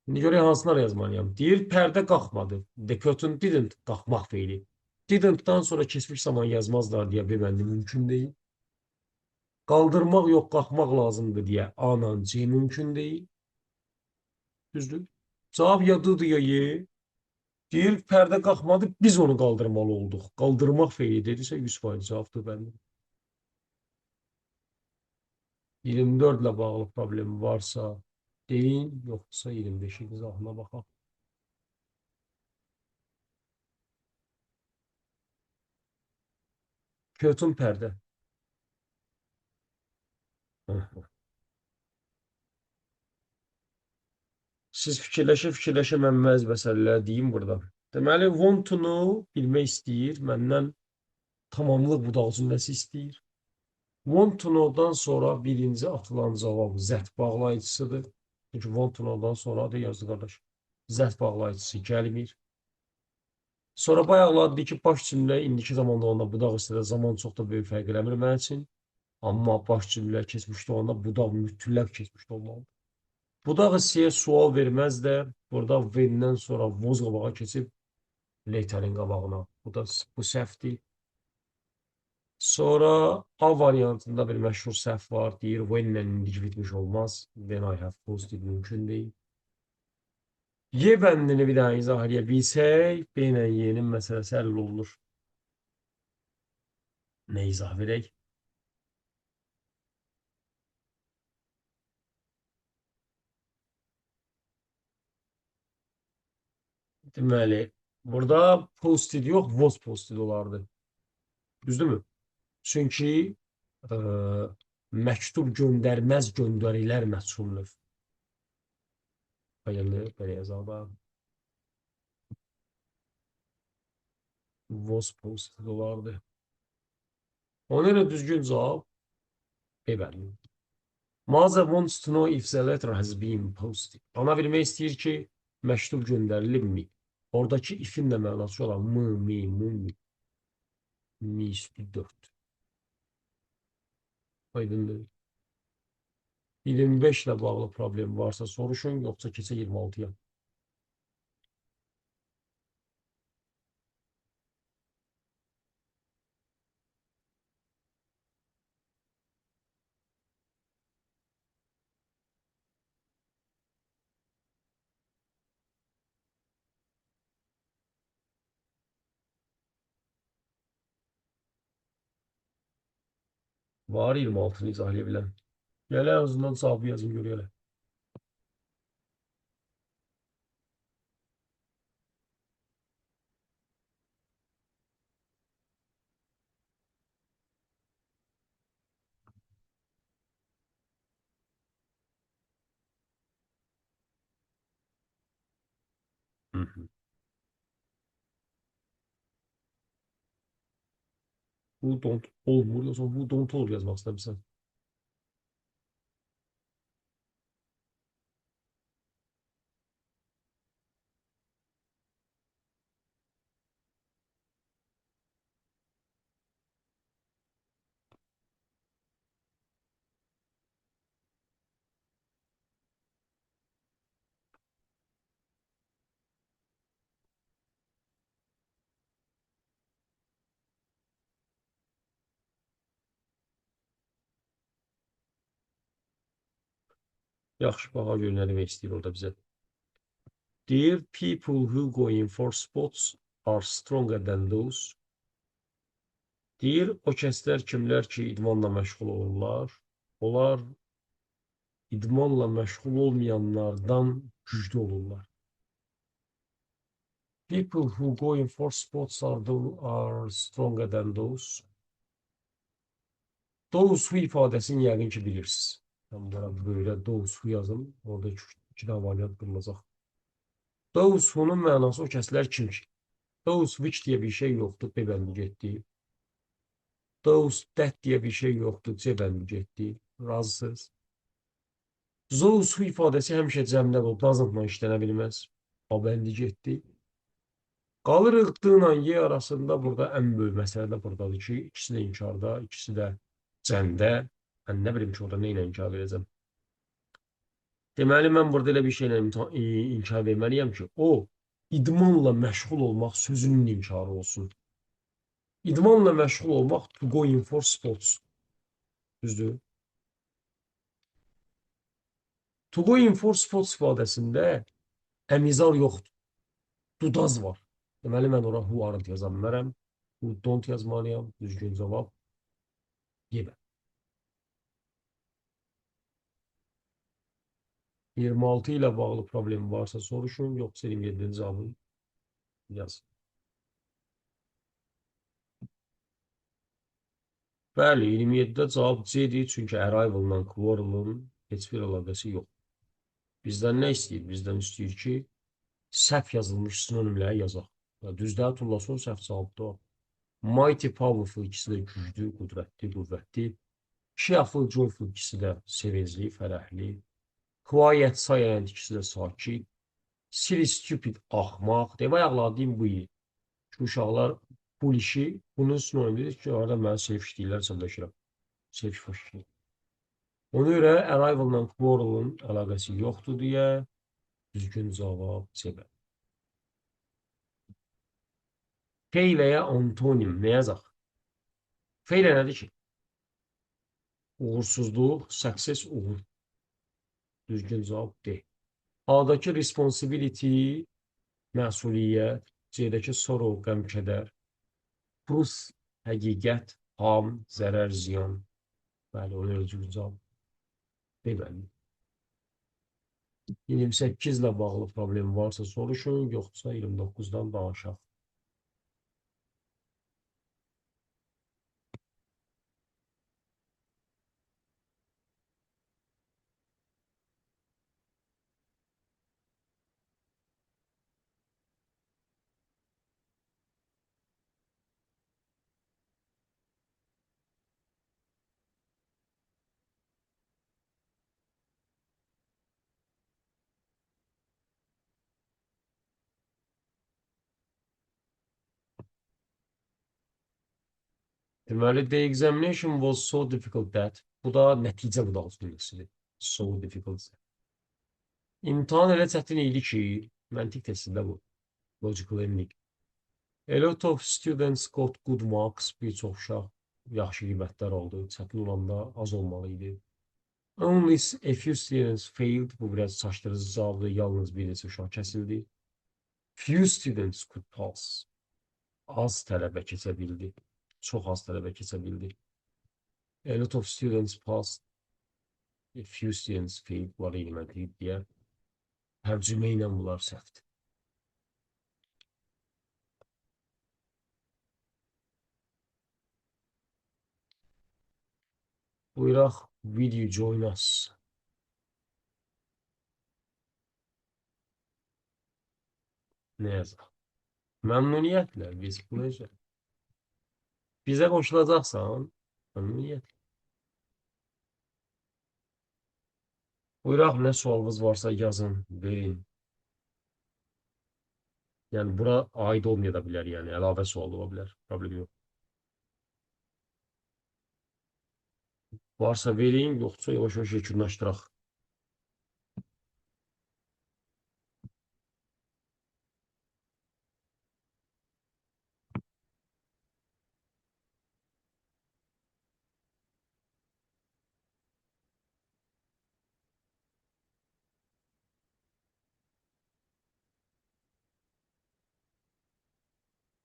İndi görək hansına yazmalıyam. Deyir, pərdə qalxmadı. The curtain didn't qalxmaq feili. Didn't-dan sonra keçmiş zaman yazmazlar deyə bilməndə mümkün deyil. Qaldırmaq yox, qalxmaq lazımdır deyə A-la C mümkün deyil. Düzdür. Cavab ya D-dir ya Y. Deyir, pərdə qalxmadı, biz onu qaldırmalı olduq. Qaldırmaq feili dedisə 100% cavabdır bəndə. 24 ilə bağlı problem varsa Deyin, yoxsa 25 izahına baxaq. Curtain pərdə. Hə. Siz fikirləşə-fikirləşə mən məz məsələlər deyim burada. Deməli, want to know bilmək istəyir, məndən tamamlıq budaq cümləsi istəyir. Want to know-dan sonra birinci atılan cavab zət bağlayıcısıdır. Çünki want to know-dan sonra da yazdı qardaş. Zət bağlayıcısı gəlmir. Sonra bayaqlar dedi ki, baş cümlə indiki zamanda onda budaq istədə zaman çox da böyük fərq eləmir mənim üçün. Amma baş cümlə keçmişdə onda budaq mütləq keçmişdə olmalıdır. Budaq hissəyə sual verməz də burada when-dən sonra was qabağa keçib later-in qabağına. Bu səhvdir. Sonra A variantında bir məşhur səhv var. Deyir when-lə indiki bitmiş olmaz. When I have posted mümkün deyil. Y bəndini bir daha izah edə bilsək, B ilə Y-nin məsələsi həll olunur. Nə izah verək? Deməli, burada posted yox, was posted olardı. Düzdürmü? Çünki məktub göndərməz göndərilər məchuldur. Belə yazaq da. Was posted olardı. Ona görə düzgün cavab B bəndi. Mother wants to know if the letter has been posted. Ana bilmək istəyir ki, məktub göndərilibmi? Oradakı ifin də mənası olan mı, mi, mu, mi. Mi üstü 4. Aydındır. 25 ilə bağlı problem varsa soruşun, yoxsa keçə 26-ya. Var 26-nı izah edə bilən. Gələ en azından cavabı yazın görələ. Hı -hı. Who don't olmur, yoxsa who don't olur yazmaq istəmirsən. Yaxşı, baxa gör nə demək istəyir orada bizə. Deyir, people who go in for sports are stronger than those. Deyir, o kəslər kimlər ki, idmanla məşğul olurlar, onlar idmanla məşğul olmayanlardan güclü olurlar. People who go in for sports are stronger than those. Those who ifadəsini yəqin ki bilirsiniz. Ben böyle those who yazın. Orada iki tane varyant bulunacaq. Those who'nun mənası o kəslər kim ki? Those which diye bir şey yoktur. B bəndi getdi. Those that diye bir şey yoktur. C bəndi getdi. Razısınız. Those who ifadəsi həmişə cəmdə o doesn't-la işlənə bilməz. A bəndi getdi. Qalır ıqtıyla Y arasında burada ən böyük məsələ də buradadır ki, ikisi də inkarda, ikisi də cəmdə. Mən nə bilim ki, orada nə ilə inkar verəcəm. Deməli, mən burada elə bir şeylə inkar verməliyəm ki, o, idmanla məşğul olmaq sözünün inkarı olsun. İdmanla məşğul olmaq to go in for sports. Düzdür? To go in for sports ifadəsində əmizar yoxdur. Dudaz var. Deməli, mən ora who aren't yaza bilmərəm. Who don't yazmalıyam. Düzgün cavab. Yemə. 26 ile bağlı problem varsa soruşun, yoksa 27'nin cevabını yazın. Bəli, 27-də cavab C-dir, çünki Arrival-la Quarrel-ın heç bir əlaqəsi yox. Bizdən nə istəyir? Bizdən istəyir ki, səhv yazılmış sinonimləri yazaq. Düzləri tullasın, səhv cavabda o. Mighty, powerful ikisi də güclü, qüdrətli, qüvvətli. Cheerful, joyful ikisi də sevincli, fərəhli. Quiet, silent ikisi də sakit. Silly, stupid, axmaq. Demək ağladığım bu il. Çünki uşaqlar bu işi, bunun sinonimidir ki, orada mənə sevk işləyirlər, səbləşirəm. Sevk faşişlik. Ona görə Arrival-la Quarrel-ın əlaqəsi yoxdur deyə düzgün cavab C-dir. Feyləyə antonim nə yazaq? Feylə nədir ki? Uğursuzluq, success, uğur. Düzgün cavab D. A-dakı responsibility, məsuliyyət, C-dəki sorrow, qəm, kədər, truth, həqiqət, harm, zərər, ziyan. Bəli, onu düzgün cavab deməli. 28 ilə bağlı problem varsa soruşun, yoxsa 29-dan danışaq. Deməli, the examination was so difficult that, bu da nəticə budalıq cümləsidir. So difficult. İmtahan elə çətin idi ki, məntiq testində bu. Logical ending. A lot of students got good marks. Bir çox uşaq yaxşı qiymətlər aldı. Çətin olanda az olmalı idi. Only a few students failed. Bu biraz çaşdırıcı cavabdır. Yalnız bir neçə uşaq kəsildi. Few students could pass. Az tələbə keçə bildi. Çox az tələbə keçə bildi. A lot of students passed. A few students failed. Var eyni deyə tərcümə ilə bunlar səhvdir. Buyuraq, will you join us? Nə yazaq? Məmnuniyyətlə, with pleasure. Bizə qoşulacaqsan, məmnuniyyətlə. Buyuraq, nə sualınız varsa yazın, verin. Yəni, bura aid olmaya da bilər, yəni, əlavə sual ola bilər, problem yox. Varsa verin, yoxsa yavaş-yavaş yekunlaşdıraq.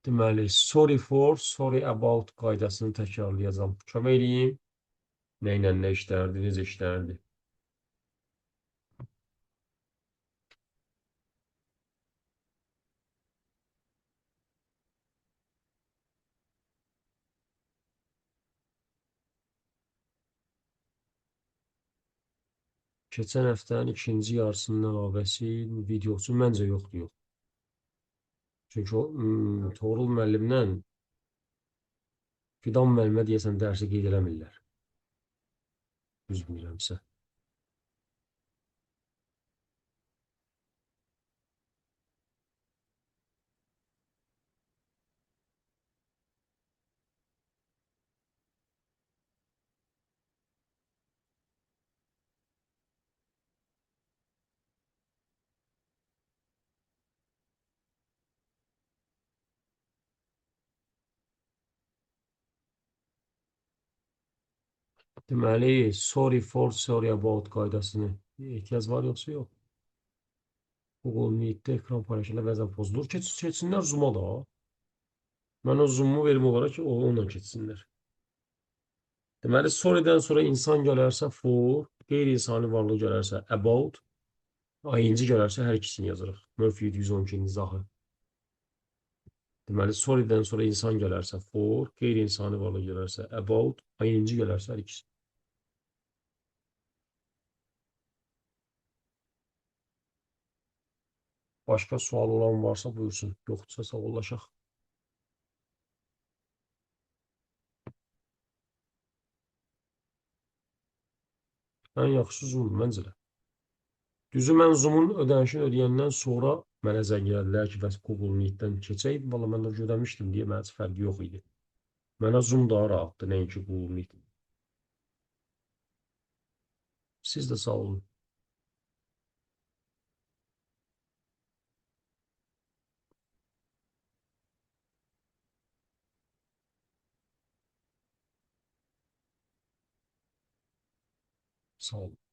Deməli, sorry for, sorry about qaydasını təkrarlayacağam. Kömək edeyim. Nə ilə nə işlərdi, necə işlərdi. Keçən həftənin ikinci yarısının əlavəsi videosu məncə yoxdur, yox. Çünki o, Toğrul müəllimlə Fidan müəllimə deyəsən dərsi qeyd eləmirlər. Düz bilirəmsə. Deməli, sorry for, sorry about qaydasını ehtiyac var, yoxsa yox? Google Meet'də ekran paylaşımında bəzən pozulur. Keçsinlər Zoom-a da. Mən o Zoom-u verim onlara ki, onunla keçsinlər. Deməli, sorry-dən sonra insan gələrsə for, qeyri-insani varlıq gələrsə about, Ayıncı gələrsə hər ikisini yazırıq. Murphy 712-nin izahı. Deməli, sorry-dən sonra insan gələrsə for, qeyri-insani varlıq gələrsə about, ayıncı gələrsə hər ikisi. Başqa sual olan varsa buyursun. Yoxdursa sağollaşaq. Ən yaxşısı Zoom məncə də. Düzü mən Zoom-un ödənişini ödəyəndən sonra mənə zəng elədilər ki, bəs Google Meet-dən keçək. Valla mən də ödəmişdim deyə mənə heç fərqi yox idi. Mənə Zoom daha rahatdır, nəinki Google Meet. Siz də sağ olun. Sağ olun.